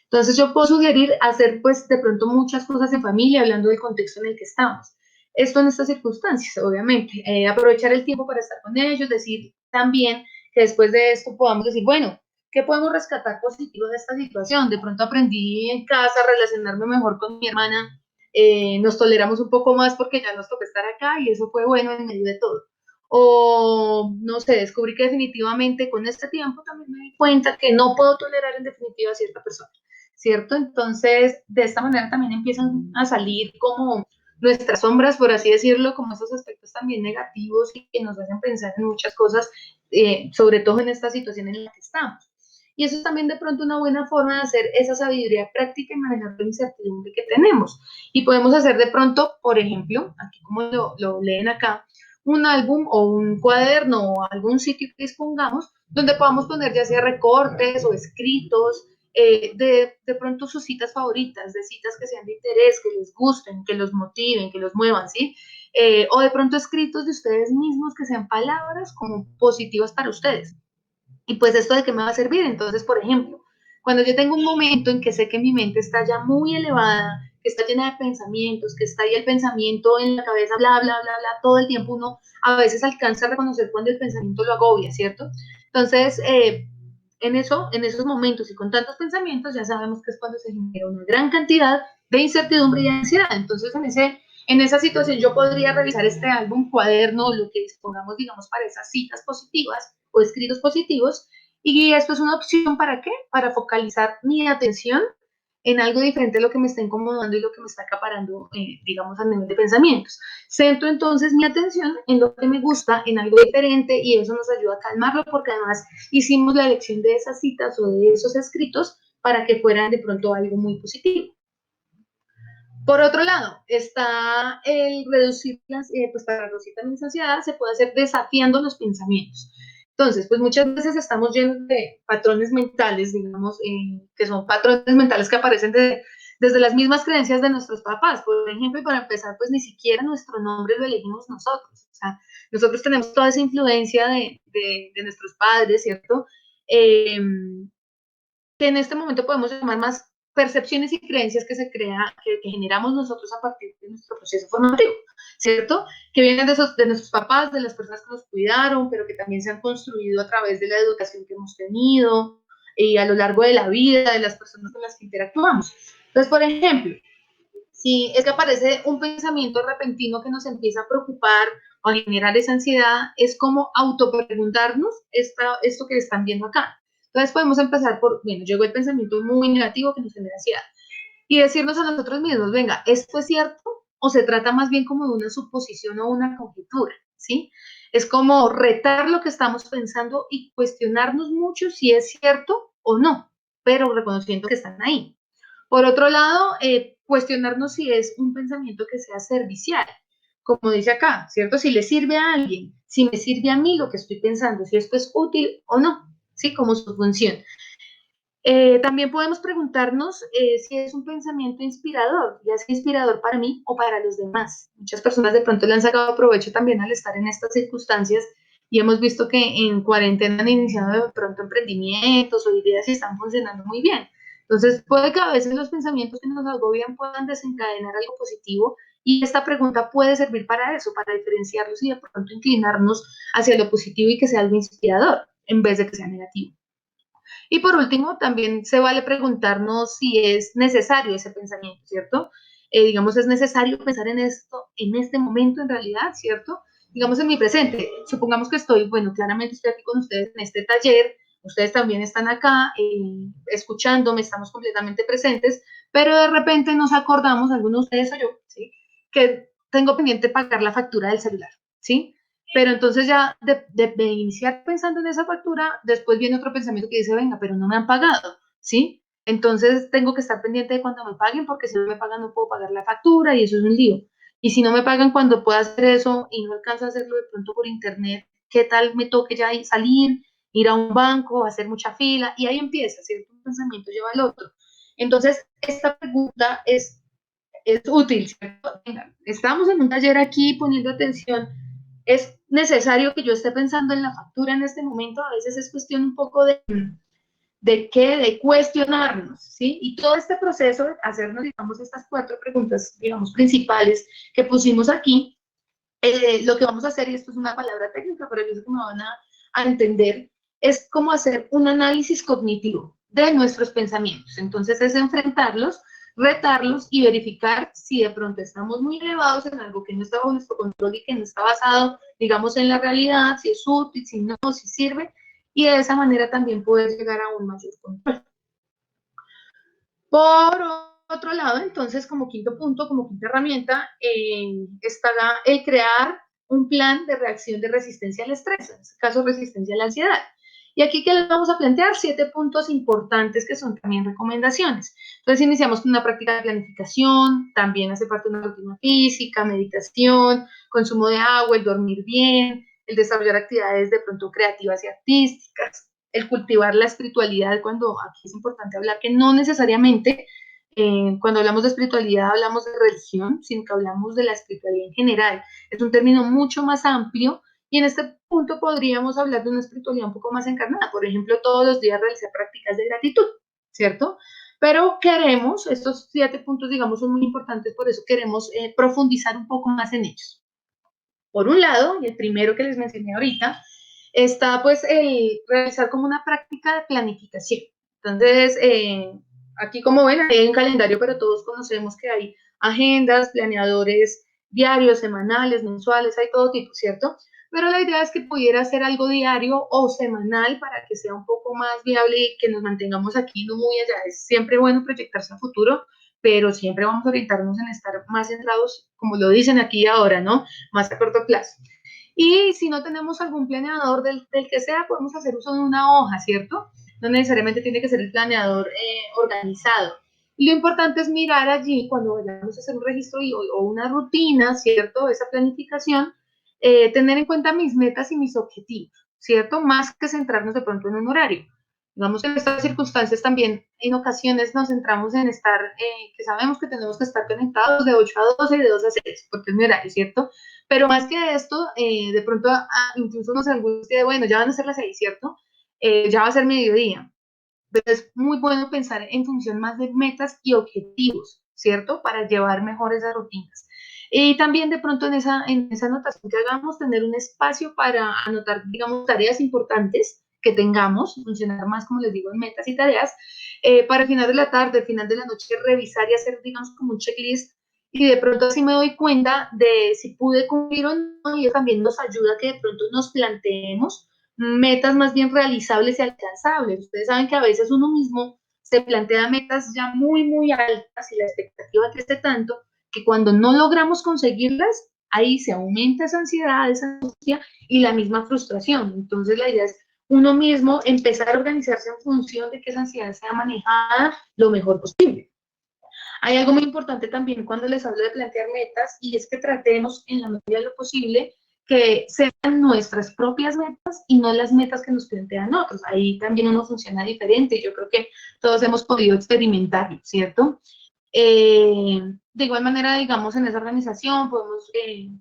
Entonces yo puedo sugerir hacer pues de pronto muchas cosas en familia, hablando del contexto en el que estamos. Esto en estas circunstancias, obviamente. Aprovechar el tiempo para estar con ellos, decir también que después de esto podamos decir, bueno, ¿qué podemos rescatar positivo de esta situación? De pronto aprendí en casa a relacionarme mejor con mi hermana, nos toleramos un poco más porque ya nos tocó estar acá y eso fue bueno en medio de todo. O, no sé, descubrí que definitivamente con este tiempo también me di cuenta que no puedo tolerar en definitiva a cierta persona, ¿cierto? Entonces, de esta manera también empiezan a salir como nuestras sombras, por así decirlo, como esos aspectos también negativos y que nos hacen pensar en muchas cosas, sobre todo en esta situación en la que estamos. Y eso es también de pronto una buena forma de hacer esa sabiduría práctica y manejar la incertidumbre que tenemos. Y podemos hacer de pronto, por ejemplo, aquí como lo leen acá, un álbum o un cuaderno o algún sitio que dispongamos donde podamos poner ya sea recortes o escritos, de pronto sus citas favoritas, de citas que sean de interés, que les gusten, que los motiven, que los muevan, ¿sí? O de pronto escritos de ustedes mismos que sean palabras como positivas para ustedes. Y pues esto de qué me va a servir. Entonces, por ejemplo, cuando yo tengo un momento en que sé que mi mente está ya muy elevada, que está llena de pensamientos, que está ahí el pensamiento en la cabeza, bla, bla, bla, bla, todo el tiempo uno a veces alcanza a reconocer cuando el pensamiento lo agobia, ¿cierto? Entonces, en esos momentos y con tantos pensamientos, ya sabemos que es cuando se genera una gran cantidad de incertidumbre y ansiedad. Entonces, en esa situación yo podría revisar este álbum, cuaderno, lo que dispongamos, digamos, para esas citas positivas o escritos positivos, y esto es una opción ¿para qué? Para focalizar mi atención en algo diferente a lo que me está incomodando y lo que me está acaparando, digamos, a nivel de pensamientos. Centro entonces mi atención en lo que me gusta, en algo diferente, y eso nos ayuda a calmarlo porque además hicimos la elección de esas citas o de esos escritos para que fueran de pronto algo muy positivo. Por otro lado, está el reducir pues para reducir también esa ansiedad se puede hacer desafiando los pensamientos. Entonces, pues muchas veces estamos llenos de patrones mentales, digamos, que son patrones mentales que aparecen desde las mismas creencias de nuestros papás. Por ejemplo, y para empezar, pues ni siquiera nuestro nombre lo elegimos nosotros. O sea, nosotros tenemos toda esa influencia de nuestros padres, ¿cierto? Que en este momento podemos llamar más percepciones y creencias que que generamos nosotros a partir de nuestro proceso formativo, ¿cierto? Que vienen de nuestros papás, de las personas que nos cuidaron, pero que también se han construido a través de la educación que hemos tenido y a lo largo de la vida de las personas con las que interactuamos. Entonces, por ejemplo, si es que aparece un pensamiento repentino que nos empieza a preocupar o a generar esa ansiedad, es como autopreguntarnos esto que están viendo acá. Entonces podemos empezar por, bueno, llegó el pensamiento muy negativo que nos genera ansiedad y decirnos a nosotros mismos, venga, ¿esto es cierto o se trata más bien como de una suposición o una conjetura? ¿Sí? Es como retar lo que estamos pensando y cuestionarnos mucho si es cierto o no, pero reconociendo que están ahí. Por otro lado, cuestionarnos si es un pensamiento que sea servicial, como dice acá, ¿cierto? Si le sirve a alguien, si me sirve a mí lo que estoy pensando, si esto es útil o no, ¿sí? Como su función. También podemos preguntarnos si es un pensamiento inspirador, ya sea inspirador para mí o para los demás. Muchas personas de pronto le han sacado provecho también al estar en estas circunstancias y hemos visto que en cuarentena han iniciado de pronto emprendimientos o ideas y están funcionando muy bien. Entonces, puede que a veces los pensamientos que nos agobian puedan desencadenar algo positivo y esta pregunta puede servir para eso, para diferenciarlos y de pronto inclinarnos hacia lo positivo y que sea algo inspirador en vez de que sea negativo. Y por último, también se vale preguntarnos si es necesario ese pensamiento, ¿cierto? Digamos, es necesario pensar en esto en este momento en realidad, ¿cierto? Digamos, en mi presente. Supongamos que estoy, bueno, claramente estoy aquí con ustedes en este taller, ustedes también están acá escuchándome, estamos completamente presentes, pero de repente nos acordamos, algunos de ustedes o yo, ¿sí? Que tengo pendiente pagar la factura del celular, ¿sí? Pero entonces ya de iniciar pensando en esa factura, después viene otro pensamiento que dice, venga, pero no me han pagado, ¿sí? Entonces tengo que estar pendiente de cuando me paguen, porque si no me pagan no puedo pagar la factura y eso es un lío. Y si no me pagan cuando pueda hacer eso y no alcanzo a hacerlo de pronto por internet, ¿qué tal me toque ya salir, ir a un banco, hacer mucha fila? Y ahí empieza, ¿cierto? Un pensamiento lleva al otro. Entonces, esta pregunta es útil, ¿cierto? Venga, estamos en un taller aquí poniendo atención. Es necesario que yo esté pensando en la factura en este momento, a veces es cuestión un poco de cuestionarnos, ¿sí? Y todo este proceso, hacernos, digamos, estas 4 preguntas, digamos, principales que pusimos aquí, lo que vamos a hacer, y esto es una palabra técnica, pero yo sé que me van a entender, es como hacer un análisis cognitivo de nuestros pensamientos. Entonces es enfrentarlos, retarlos y verificar si de pronto estamos muy elevados en algo que no está bajo nuestro control y que no está basado, digamos, en la realidad, si es útil, si no, si sirve, y de esa manera también poder llegar a un mayor control. Por otro lado, entonces, como quinto punto, como quinta herramienta, estará el crear un plan de reacción de resistencia al estrés, en este caso resistencia a la ansiedad. Y aquí, ¿qué les vamos a plantear? 7 puntos importantes que son también recomendaciones. Entonces, iniciamos con una práctica de planificación, también hace parte de una rutina física, meditación, consumo de agua, el dormir bien, el desarrollar actividades de pronto creativas y artísticas, el cultivar la espiritualidad, cuando aquí es importante hablar que no necesariamente cuando hablamos de espiritualidad hablamos de religión, sino que hablamos de la espiritualidad en general. Es un término mucho más amplio y en este punto podríamos hablar de una espiritualidad un poco más encarnada. Por ejemplo, todos los días realizar prácticas de gratitud, ¿cierto? Pero queremos, estos 7 puntos, digamos, son muy importantes, por eso queremos profundizar un poco más en ellos. Por un lado, y el primero que les mencioné ahorita, está pues el realizar como una práctica de planificación. Entonces, aquí como ven, hay un calendario, pero todos conocemos que hay agendas, planeadores diarios, semanales, mensuales, hay todo tipo, ¿cierto? Pero la idea es que pudiera ser algo diario o semanal para que sea un poco más viable y que nos mantengamos aquí no muy allá. Es siempre bueno proyectarse a futuro, pero siempre vamos a orientarnos en estar más centrados, como lo dicen aquí ahora, ¿no? Más a corto plazo. Y si no tenemos algún planeador del que sea, podemos hacer uso de una hoja, ¿cierto? No necesariamente tiene que ser el planeador organizado. Lo importante es mirar allí, cuando vayamos a hacer un registro o una rutina, ¿cierto? Esa planificación, tener en cuenta mis metas y mis objetivos, ¿cierto? Más que centrarnos de pronto en un horario. Digamos que en estas circunstancias también en ocasiones nos centramos en estar, que sabemos que tenemos que estar conectados de 8 a 12 y de 2 a 6, porque es mi horario, ¿cierto? Pero más que esto, de pronto incluso nos angustia de, bueno, ya van a ser las 6, ¿cierto? Ya va a ser mediodía. Entonces es muy bueno pensar en función más de metas y objetivos, ¿cierto? Para llevar mejor esas rutinas. Y también de pronto en esa anotación que hagamos, tener un espacio para anotar, digamos, tareas importantes que tengamos, funcionar más, como les digo, en metas y tareas, para el final de la tarde, al final de la noche, revisar y hacer, digamos, como un checklist y de pronto así me doy cuenta de si pude cumplir o no, y eso también nos ayuda a que de pronto nos planteemos metas más bien realizables y alcanzables. Ustedes saben que a veces uno mismo se plantea metas ya muy, muy altas y la expectativa crece tanto que cuando no logramos conseguirlas, ahí se aumenta esa ansiedad, esa angustia y la misma frustración. Entonces la idea es uno mismo empezar a organizarse en función de que esa ansiedad sea manejada lo mejor posible. Hay algo muy importante también cuando les hablo de plantear metas y es que tratemos en la medida de lo posible que sean nuestras propias metas y no las metas que nos plantean otros. Ahí también uno funciona diferente. Yo creo que todos hemos podido experimentarlo, ¿cierto? De igual manera, digamos, en esa organización podemos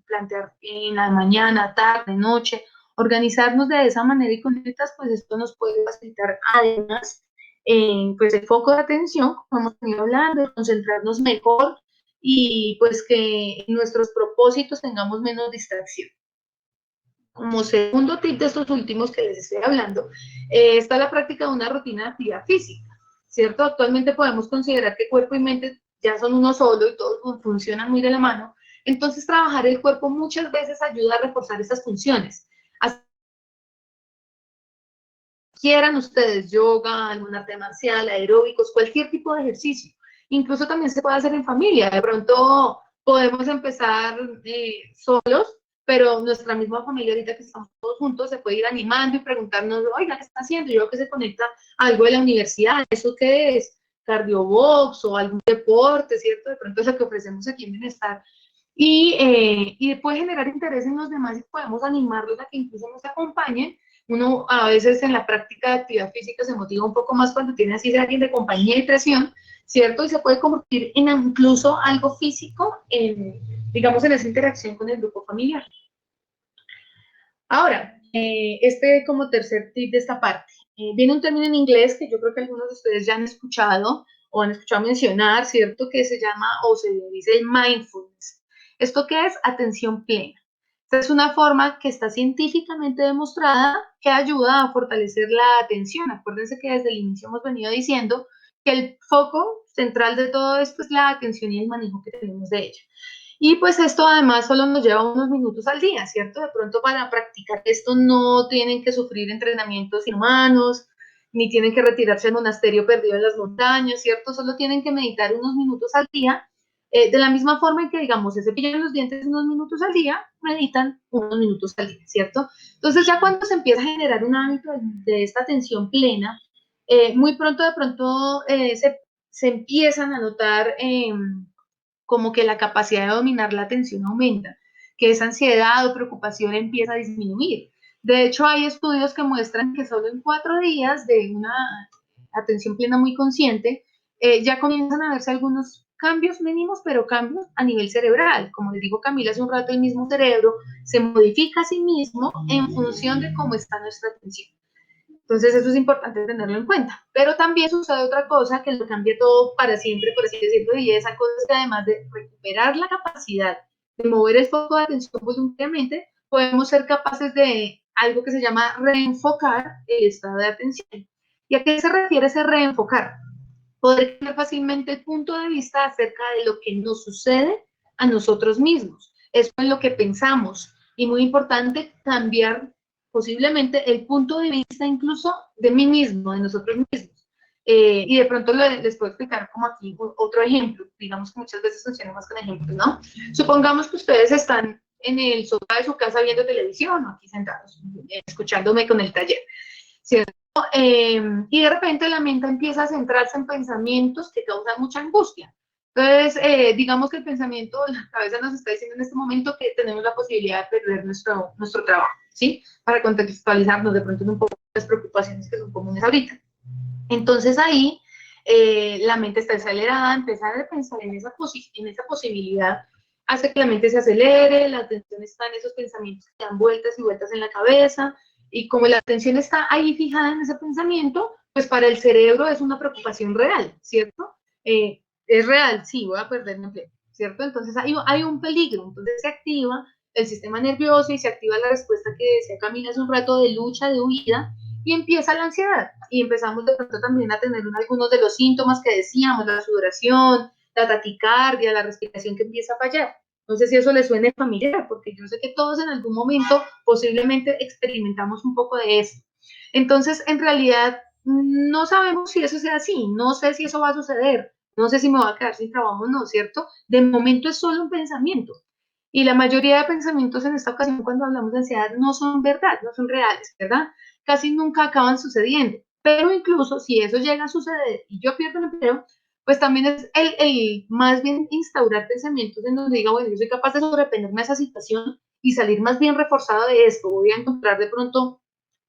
plantear en la mañana, tarde, noche, organizarnos de esa manera y con metas, pues esto nos puede facilitar además pues el foco de atención, como hemos venido hablando, concentrarnos mejor y pues que en nuestros propósitos tengamos menos distracción. Como segundo tip de estos últimos que les estoy hablando, está la práctica de una rutina de actividad física, ¿cierto? Actualmente podemos considerar que cuerpo y mente ya son uno solo y todos funcionan muy de la mano, entonces trabajar el cuerpo muchas veces ayuda a reforzar esas funciones. Así quieran ustedes yoga, algún arte marcial, aeróbicos, cualquier tipo de ejercicio. Incluso también se puede hacer en familia. De pronto podemos empezar solos, pero nuestra misma familia, ahorita que estamos todos juntos, se puede ir animando y preguntarnos, oiga, ¿qué está haciendo? Yo creo que se conecta a algo de la universidad. ¿Eso qué es? Cardiobox o algún deporte, ¿cierto? De pronto es lo que ofrecemos aquí en Bienestar. Y puede generar interés en los demás y podemos animarlos a que incluso nos acompañen. Uno a veces en la práctica de actividad física se motiva un poco más cuando tiene así de alguien de compañía y presión, ¿cierto? Y se puede convertir en incluso algo físico, digamos, en esa interacción con el grupo familiar. Ahora, este como tercer tip de esta parte. Viene un término en inglés que yo creo que algunos de ustedes ya han escuchado o han escuchado mencionar, ¿cierto? Que se llama o se dice mindfulness. ¿Esto qué es? Atención plena. Esta es una forma que está científicamente demostrada que ayuda a fortalecer la atención. Acuérdense que desde el inicio hemos venido diciendo que el foco central de todo esto es la atención y el manejo que tenemos de ella. Y pues esto además solo nos lleva unos minutos al día, ¿cierto? De pronto para practicar esto no tienen que sufrir entrenamientos inhumanos, ni tienen que retirarse al monasterio perdido en las montañas, ¿cierto? Solo tienen que meditar unos minutos al día. De la misma forma en que, digamos, se cepillan los dientes unos minutos al día, meditan unos minutos al día, ¿cierto? Entonces ya cuando se empieza a generar un hábito de esta atención plena, muy pronto de pronto se empiezan a notar como que la capacidad de dominar la atención aumenta, que esa ansiedad o preocupación empieza a disminuir. De hecho, hay estudios que muestran que solo en 4 días de una atención plena muy consciente, ya comienzan a verse algunos cambios mínimos, pero cambios a nivel cerebral. Como les dijo Camila hace un rato, el mismo cerebro se modifica a sí mismo en función de cómo está nuestra atención. Entonces eso es importante tenerlo en cuenta. Pero también sucede otra cosa que lo cambia todo para siempre, por así decirlo, y esa cosa es que además de recuperar la capacidad de mover el foco de atención voluntariamente, podemos ser capaces de algo que se llama reenfocar el estado de atención. ¿Y a qué se refiere ese reenfocar? Poder tener fácilmente el punto de vista acerca de lo que nos sucede a nosotros mismos. Eso es lo que pensamos. Y muy importante, cambiar posiblemente el punto de vista incluso de mí mismo, de nosotros mismos. Y de pronto les puedo explicar como aquí otro ejemplo. Digamos que muchas veces funcionamos con ejemplos, ¿no? Supongamos que ustedes están en el sofá de su casa viendo televisión o aquí sentados, escuchándome con el taller, ¿cierto? Y de repente la mente empieza a centrarse en pensamientos que causan mucha angustia. Entonces, digamos que el pensamiento, la cabeza nos está diciendo en este momento que tenemos la posibilidad de perder nuestro trabajo, ¿sí? Para contextualizarnos de pronto en un poco las preocupaciones que son comunes ahorita. Entonces ahí la mente está acelerada, empezar a pensar en esa posibilidad hace que la mente se acelere, la atención está en esos pensamientos que dan vueltas y vueltas en la cabeza, y como la atención está ahí fijada en ese pensamiento, pues para el cerebro es una preocupación real, ¿cierto? Es real, sí, voy a perder mi empleo, ¿cierto? Entonces hay un peligro, entonces se activa el sistema nervioso y se activa la respuesta que decía Camila hace un rato de lucha, de huida, y empieza la ansiedad. Y empezamos de pronto también a tener algunos de los síntomas que decíamos, la sudoración, la taquicardia, la respiración que empieza a fallar. No sé si eso les suene familiar, porque yo sé que todos en algún momento posiblemente experimentamos un poco de eso. Entonces, en realidad, no sabemos si eso sea así, no sé si eso va a suceder, no sé si me voy a quedar sin trabajo o no, ¿cierto? De momento es solo un pensamiento. Y la mayoría de pensamientos en esta ocasión, cuando hablamos de ansiedad, no son verdad, no son reales, ¿verdad? Casi nunca acaban sucediendo. Pero incluso si eso llega a suceder y yo pierdo el empleo, pues también es el más bien instaurar pensamientos en donde diga, bueno, yo soy capaz de sobreponerme a esa situación y salir más bien reforzado de esto, voy a encontrar de pronto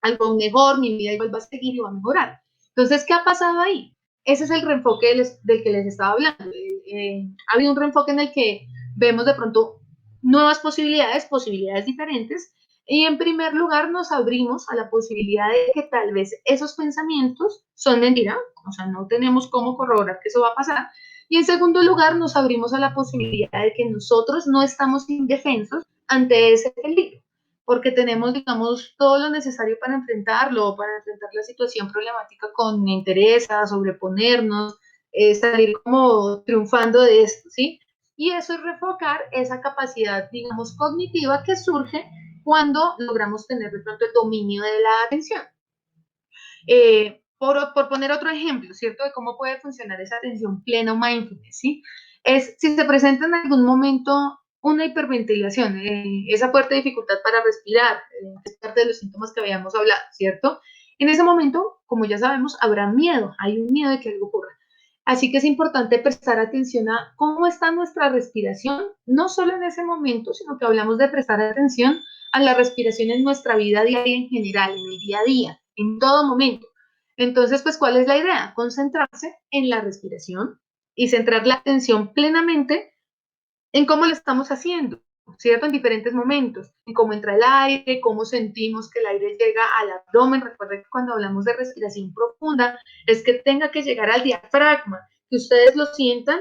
algo mejor, mi vida igual va a seguir y va a mejorar. Entonces, ¿qué ha pasado ahí? Ese es el reenfoque del que les estaba hablando. Ha habido un reenfoque en el que vemos de pronto nuevas posibilidades diferentes, y en primer lugar nos abrimos a la posibilidad de que tal vez esos pensamientos son mentira, o sea, no tenemos cómo corroborar que eso va a pasar, y en segundo lugar nos abrimos a la posibilidad de que nosotros no estamos indefensos ante ese peligro, porque tenemos, digamos, todo lo necesario para enfrentarlo, para enfrentar la situación problemática con entereza, sobreponernos, salir como triunfando de esto, ¿sí? Y eso es refocar esa capacidad, digamos, cognitiva que surge cuando logramos tener de pronto el dominio de la atención. Por poner otro ejemplo, ¿cierto? De cómo puede funcionar esa atención plena o mindfulness, ¿sí? Es si se presenta en algún momento una hiperventilación, esa fuerte dificultad para respirar, es parte de los síntomas que habíamos hablado, ¿cierto? En ese momento, como ya sabemos, habrá miedo, hay un miedo de que algo ocurra. Así que es importante prestar atención a cómo está nuestra respiración, no solo en ese momento, sino que hablamos de prestar atención a la respiración en nuestra vida diaria en general, en el día a día, en todo momento. Entonces, pues, ¿cuál es la idea? Concentrarse en la respiración y centrar la atención plenamente en cómo lo estamos haciendo, ¿cierto? En diferentes momentos, en cómo entra el aire, cómo sentimos que el aire llega al abdomen. Recuerden que cuando hablamos de respiración profunda, es que tenga que llegar al diafragma, que ustedes lo sientan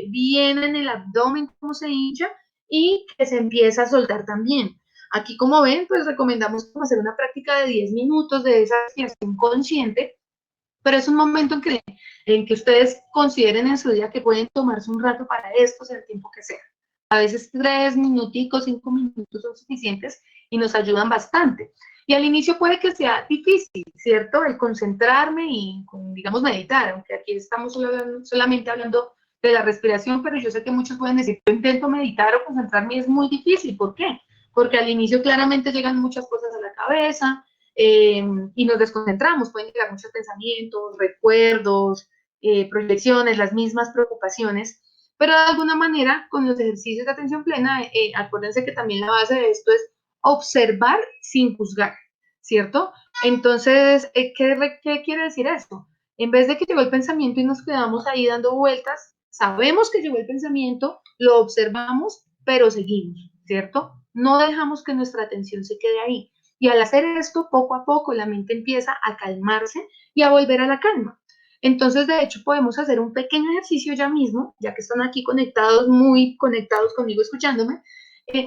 bien en el abdomen, cómo se hincha, y que se empieza a soltar también. Aquí, como ven, pues recomendamos como hacer una práctica de 10 minutos de esa respiración consciente, pero es un momento en que ustedes consideren en su día que pueden tomarse un rato para esto, sea el tiempo que sea. A veces 3 minuticos, 5 minutos son suficientes y nos ayudan bastante. Y al inicio puede que sea difícil, ¿cierto? El concentrarme y, digamos, meditar, aunque aquí estamos solamente hablando de la respiración, pero yo sé que muchos pueden decir, yo intento meditar o concentrarme y es muy difícil. ¿Por qué? Porque al inicio claramente llegan muchas cosas a la cabeza, y nos desconcentramos, pueden llegar muchos pensamientos, recuerdos, proyecciones, las mismas preocupaciones, pero de alguna manera con los ejercicios de atención plena, acuérdense que también la base de esto es observar sin juzgar, ¿cierto? Entonces, ¿qué quiere decir esto? En vez de que llegó el pensamiento y nos quedamos ahí dando vueltas, sabemos que llegó el pensamiento, lo observamos, pero seguimos, ¿cierto? No dejamos que nuestra atención se quede ahí. Y al hacer esto, poco a poco, la mente empieza a calmarse y a volver a la calma. Entonces, de hecho, podemos hacer un pequeño ejercicio ya mismo, ya que están aquí conectados, muy conectados conmigo, escuchándome,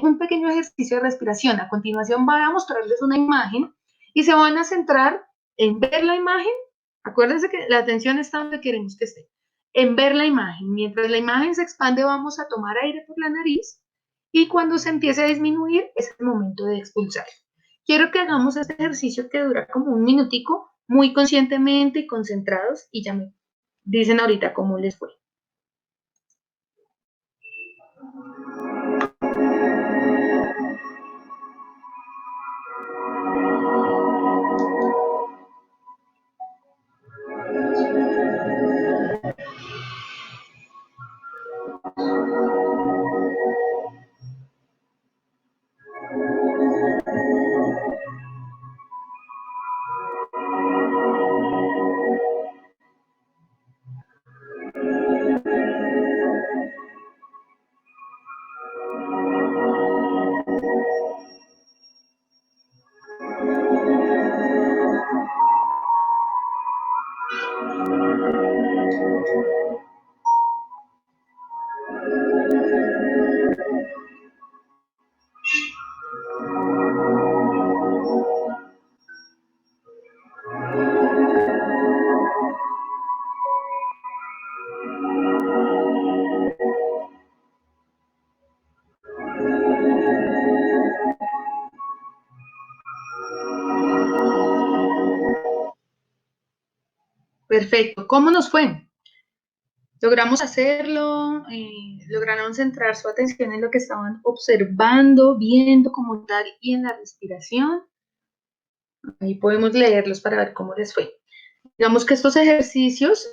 un pequeño ejercicio de respiración. A continuación, voy a mostrarles una imagen y se van a centrar en ver la imagen. Acuérdense que la atención está donde queremos que esté. En ver la imagen. Mientras la imagen se expande, vamos a tomar aire por la nariz y cuando se empiece a disminuir, es el momento de expulsar. Quiero que hagamos este ejercicio que dura como un minutico, muy conscientemente y concentrados, y ya me dicen ahorita cómo les fue. Perfecto. ¿Cómo nos fue? ¿Logramos hacerlo? ¿Lograron centrar su atención en lo que estaban observando, viendo como tal y en la respiración? Ahí podemos leerlos para ver cómo les fue. Digamos que estos ejercicios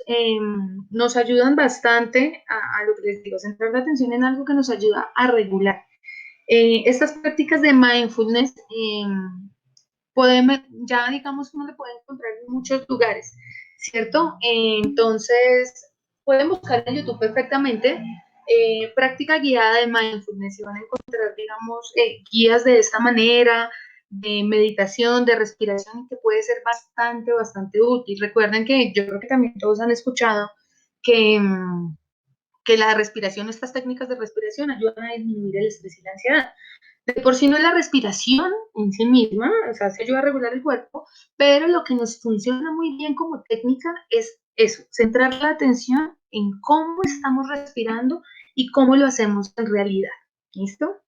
nos ayudan bastante a lo que les digo, centrar la atención en algo que nos ayuda a regular. Estas prácticas de mindfulness ya digamos uno le puede encontrar en muchos lugares, ¿cierto? Entonces, pueden buscar en YouTube perfectamente práctica guiada de mindfulness y van a encontrar, digamos, guías de esta manera, de meditación, de respiración, que puede ser bastante útil. Recuerden que yo creo que también todos han escuchado que, que la respiración, estas técnicas de respiración ayudan a disminuir el estrés y la ansiedad. De por sí no es la respiración en sí misma, o sea, se ayuda a regular el cuerpo, pero lo que nos funciona muy bien como técnica es eso, centrar la atención en cómo estamos respirando y cómo lo hacemos en realidad. ¿Listo?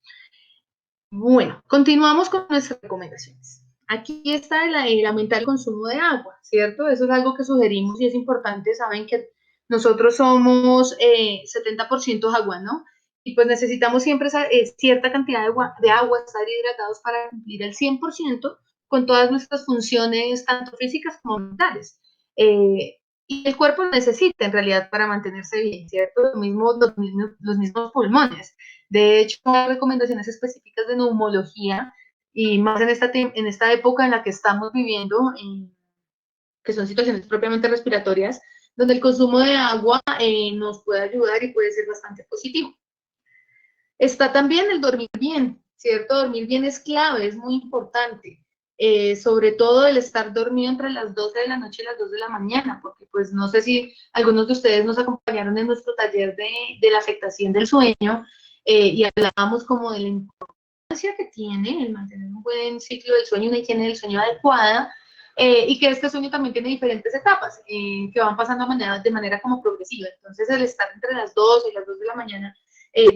Bueno, continuamos con nuestras recomendaciones. Aquí está el aumentar el consumo de agua, ¿cierto? Eso es algo que sugerimos y es importante. Saben que nosotros somos 70% agua, ¿no? Y pues necesitamos siempre esa cierta cantidad de agua, estar hidratados para cumplir el 100% con todas nuestras funciones, tanto físicas como mentales. Y el cuerpo lo necesita en realidad para mantenerse bien, ¿cierto? Los mismos pulmones. De hecho, hay recomendaciones específicas de neumología y más en esta época en la que estamos viviendo, que son situaciones propiamente respiratorias, donde el consumo de agua nos puede ayudar y puede ser bastante positivo. Está también el dormir bien, ¿cierto? Dormir bien es clave, es muy importante. Sobre todo el estar dormido entre las 12 de la noche y las 2 de la mañana, porque pues no sé si algunos de ustedes nos acompañaron en nuestro taller de la afectación del sueño y hablábamos como de la que tiene el mantener un buen ciclo del sueño, una higiene del sueño adecuada, y que este sueño también tiene diferentes etapas que van pasando de manera como progresiva. Entonces, el estar entre las 2 y las 2 de la mañana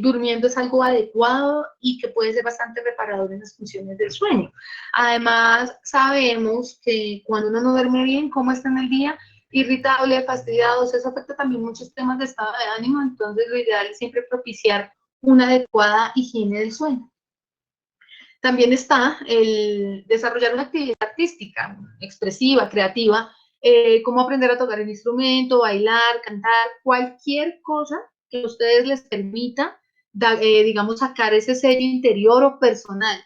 durmiendo es algo adecuado y que puede ser bastante reparador en las funciones del sueño. Además, sabemos que cuando uno no duerme bien, cómo está en el día, irritable, fastidiado, eso afecta también muchos temas de estado de ánimo, entonces lo ideal es siempre propiciar una adecuada higiene del sueño. También está el desarrollar una actividad artística, expresiva, creativa, como aprender a tocar el instrumento, bailar, cantar, cualquier cosa que a ustedes les permita, digamos, sacar ese sello interior o personal.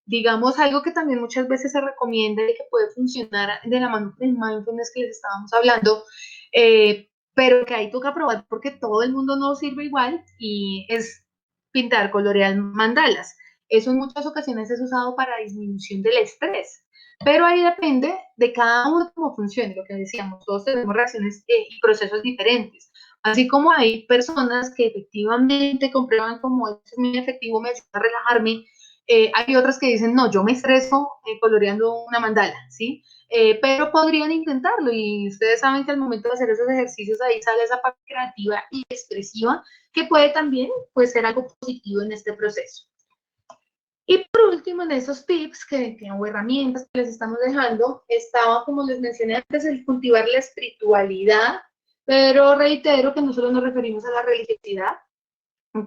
Digamos, algo que también muchas veces se recomienda y que puede funcionar de la mano del mindfulness que les estábamos hablando, pero que ahí toca probar porque todo el mundo no sirve igual, y es pintar, colorear mandalas. Eso en muchas ocasiones es usado para disminución del estrés, pero ahí depende de cada uno cómo funcione, lo que decíamos, todos tenemos reacciones y procesos diferentes. Así como hay personas que efectivamente comprueban como es muy efectivo, me ayuda a relajarme, hay otras que dicen, no, yo me estreso coloreando una mandala, ¿sí? Pero podrían intentarlo, y ustedes saben que al momento de hacer esos ejercicios ahí sale esa parte creativa y expresiva que puede también pues, ser algo positivo en este proceso. Y por último, en esos tips o herramientas que les estamos dejando, estaba, como les mencioné antes, el cultivar la espiritualidad, pero reitero que no solo nos referimos a la religiosidad,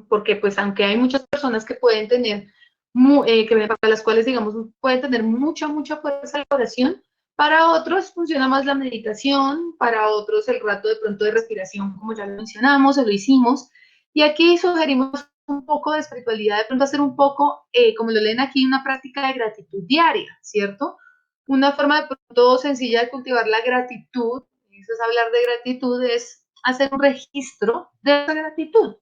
porque pues aunque hay muchas personas que pueden tener, para las cuales digamos pueden tener mucha fuerza la oración, para otros funciona más la meditación, para otros el rato de pronto de respiración, como ya lo mencionamos o lo hicimos, y aquí sugerimos un poco de espiritualidad, de pronto hacer un poco, como lo leen aquí, una práctica de gratitud diaria, ¿cierto? Una forma de pronto sencilla de cultivar la gratitud, eso es hablar de gratitud, es hacer un registro de esa gratitud.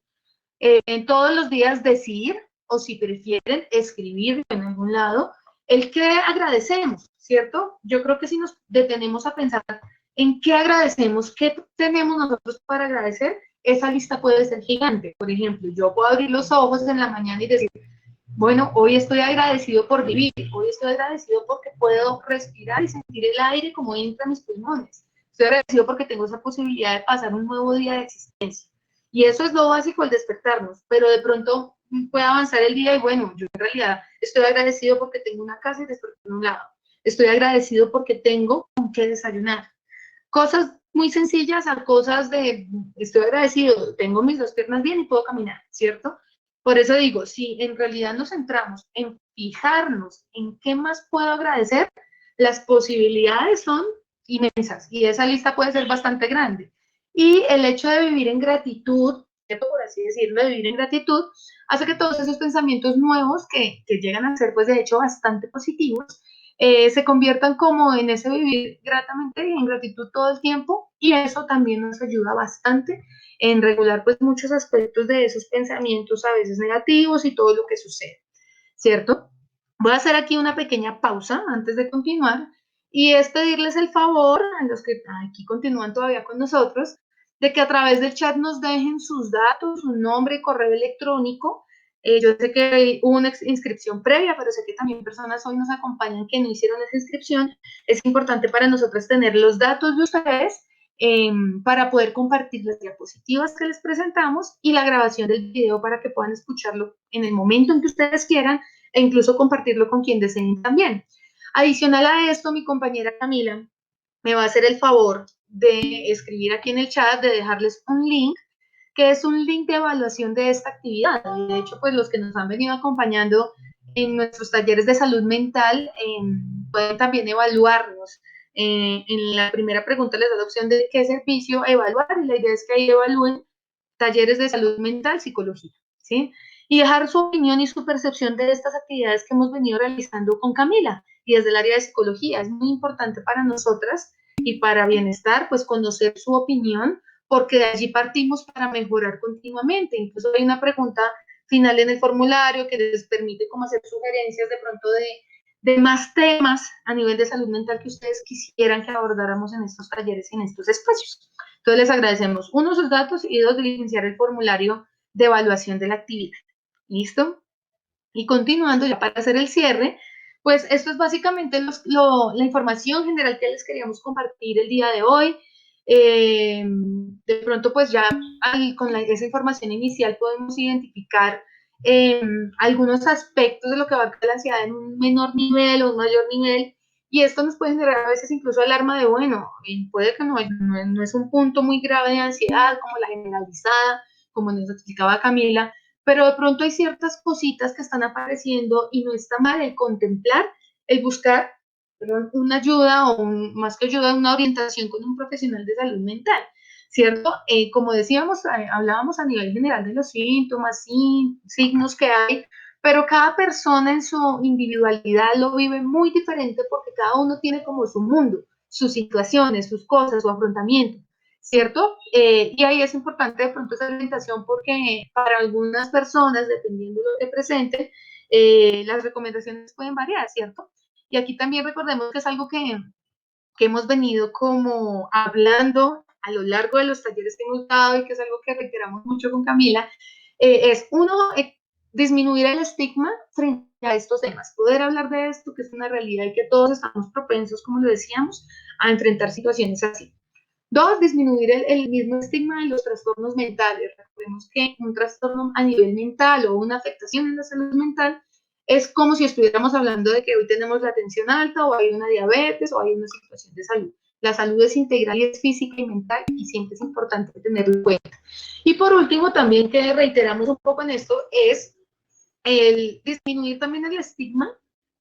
Todos los días decir, o si prefieren, escribir en algún lado, el que agradecemos, ¿cierto? Yo creo que si nos detenemos a pensar en qué agradecemos, qué tenemos nosotros para agradecer, esa lista puede ser gigante. Por ejemplo, yo puedo abrir los ojos en la mañana y decir, bueno, hoy estoy agradecido por vivir, hoy estoy agradecido porque puedo respirar y sentir el aire como entra a mis pulmones. Estoy agradecido porque tengo esa posibilidad de pasar un nuevo día de existencia. Y eso es lo básico, el despertarnos, pero de pronto puede avanzar el día y bueno, yo en realidad estoy agradecido porque tengo una casa y desperté en un lado. Estoy agradecido porque tengo con qué desayunar. Cosas muy sencillas a cosas de, estoy agradecido, tengo mis 2 piernas bien y puedo caminar, ¿cierto? Por eso digo, si en realidad nos centramos en fijarnos en qué más puedo agradecer, las posibilidades son inmensas y esa lista puede ser bastante grande. Y el hecho de vivir en gratitud, por así decirlo, de vivir en gratitud, hace que todos esos pensamientos nuevos que llegan a ser, pues de hecho, bastante positivos, se conviertan como en ese vivir gratamente, en gratitud todo el tiempo, y eso también nos ayuda bastante en regular pues muchos aspectos de esos pensamientos a veces negativos y todo lo que sucede, ¿cierto? Voy a hacer aquí una pequeña pausa antes de continuar, y es pedirles el favor a los que aquí continúan todavía con nosotros, de que a través del chat nos dejen sus datos, su nombre y correo electrónico. Yo sé que hay una inscripción previa, pero sé que también personas hoy nos acompañan que no hicieron esa inscripción. Es importante para nosotros tener los datos de ustedes para poder compartir las diapositivas que les presentamos y la grabación del video para que puedan escucharlo en el momento en que ustedes quieran e incluso compartirlo con quien deseen también. Adicional a esto, mi compañera Camila me va a hacer el favor de escribir aquí en el chat, de dejarles un link, que es un link de evaluación de esta actividad. De hecho, pues los que nos han venido acompañando en nuestros talleres de salud mental pueden también evaluarnos. En la primera pregunta les da la opción de qué servicio evaluar, y la idea es que ahí evalúen talleres de salud mental, psicología, ¿sí? Y dejar su opinión y su percepción de estas actividades que hemos venido realizando con Camila y desde el área de psicología. Es muy importante para nosotras y para bienestar, pues conocer su opinión, porque de allí partimos para mejorar continuamente. Incluso hay una pregunta final en el formulario que les permite como hacer sugerencias de pronto de más temas a nivel de salud mental que ustedes quisieran que abordáramos en estos talleres y en estos espacios. Entonces les agradecemos, 1, sus datos, y 2, diligenciar el formulario de evaluación de la actividad. ¿Listo? Y continuando ya para hacer el cierre, pues esto es básicamente la información general que les queríamos compartir el día de hoy. De pronto, pues ya esa información inicial podemos identificar algunos aspectos de lo que abarca la ansiedad en un menor nivel o un mayor nivel, y esto nos puede generar a veces incluso alarma de, bueno, puede que no es un punto muy grave de ansiedad como la generalizada, como nos explicaba Camila, pero de pronto hay ciertas cositas que están apareciendo y no está mal el contemplar, el buscar, perdón, una ayuda o más que ayuda, una orientación con un profesional de salud mental, ¿cierto? Como decíamos, hablábamos a nivel general de los síntomas, signos que hay, pero cada persona en su individualidad lo vive muy diferente porque cada uno tiene como su mundo, sus situaciones, sus cosas, su afrontamiento, ¿cierto? Y ahí es importante de pronto esa orientación porque para algunas personas, dependiendo de lo que presente, las recomendaciones pueden variar, ¿cierto? Y aquí también recordemos que es algo que hemos venido como hablando a lo largo de los talleres que hemos dado y que es algo que reiteramos mucho con Camila, es uno, disminuir el estigma frente a estos temas, poder hablar de esto, que es una realidad y que todos estamos propensos, como lo decíamos, a enfrentar situaciones así. Dos, disminuir el mismo estigma de los trastornos mentales. Recordemos que un trastorno a nivel mental o una afectación en la salud mental es como si estuviéramos hablando de que hoy tenemos la tensión alta o hay una diabetes o hay una situación de salud. La salud es integral y es física y mental y siempre es importante tenerlo en cuenta. Y por último, también que reiteramos un poco en esto, es el disminuir también el estigma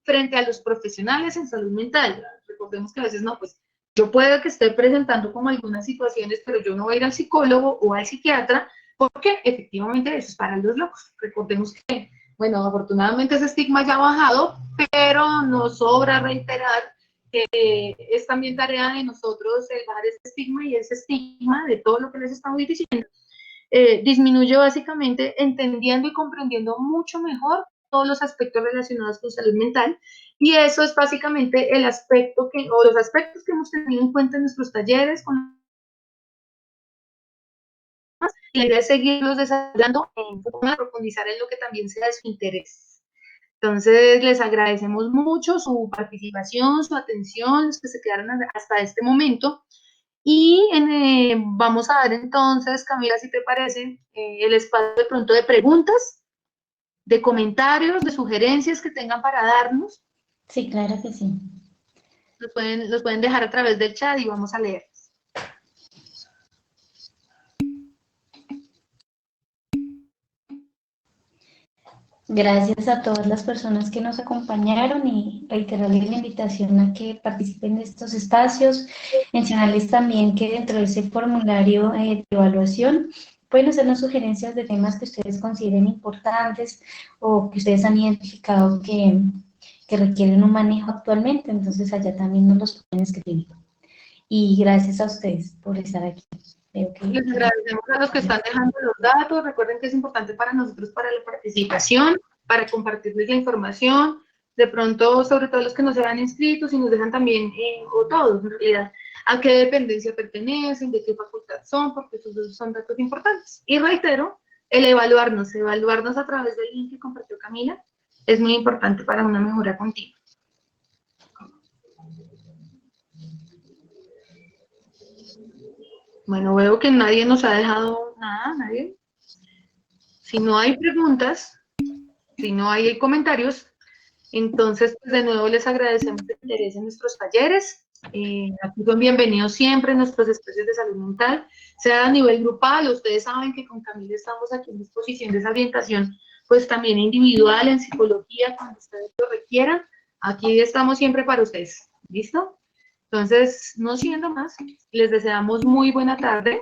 frente a los profesionales en salud mental. Recordemos que a veces no, pues yo puedo que esté presentando como algunas situaciones, pero yo no voy a ir al psicólogo o al psiquiatra porque efectivamente eso es para los locos. Recordemos que, bueno, afortunadamente ese estigma ya ha bajado, pero nos sobra reiterar que es también tarea de nosotros el bajar ese estigma y ese estigma de todo lo que les estamos diciendo. Disminuye básicamente entendiendo y comprendiendo mucho mejor todos los aspectos relacionados con salud mental, y eso es básicamente el aspecto o los aspectos que hemos tenido en cuenta en nuestros talleres con la idea de seguirlos desarrollando en profundizar en lo que también sea de su interés. Entonces, les agradecemos mucho su participación, su atención, los que se quedaron hasta este momento. Y vamos a dar entonces, Camila, si te parece, el espacio de pronto de preguntas, de comentarios, de sugerencias que tengan para darnos. Sí, claro que sí. Los pueden dejar a través del chat y vamos a leer. Gracias a todas las personas que nos acompañaron y reiterarles la invitación a que participen de estos espacios. Mencionarles también que dentro de ese formulario de evaluación pueden hacernos sugerencias de temas que ustedes consideren importantes o que ustedes han identificado que requieren un manejo actualmente. Entonces allá también nos los pueden escribir. Y gracias a ustedes por estar aquí. Les agradecemos a los que están dejando los datos. Recuerden que es importante para nosotros, para la participación, para compartirles la información. De pronto, sobre todo los que no se han inscrito, si nos dejan también, o todos en realidad, a qué dependencia pertenecen, de qué facultad son, porque esos son datos importantes. Y reitero, el evaluarnos a través del link que compartió Camila, es muy importante para una mejora continua. Bueno, veo que nadie nos ha dejado nada, nadie. Si no hay preguntas, si no hay comentarios, entonces pues de nuevo les agradecemos el interés en nuestros talleres. Aquí son bienvenidos siempre en nuestros espacios de salud mental, sea a nivel grupal. Ustedes saben que con Camila estamos aquí en disposición de esa orientación, pues también individual, en psicología, cuando ustedes lo requieran. Aquí estamos siempre para ustedes. ¿Listo? Entonces, no siendo más, les deseamos muy buena tarde.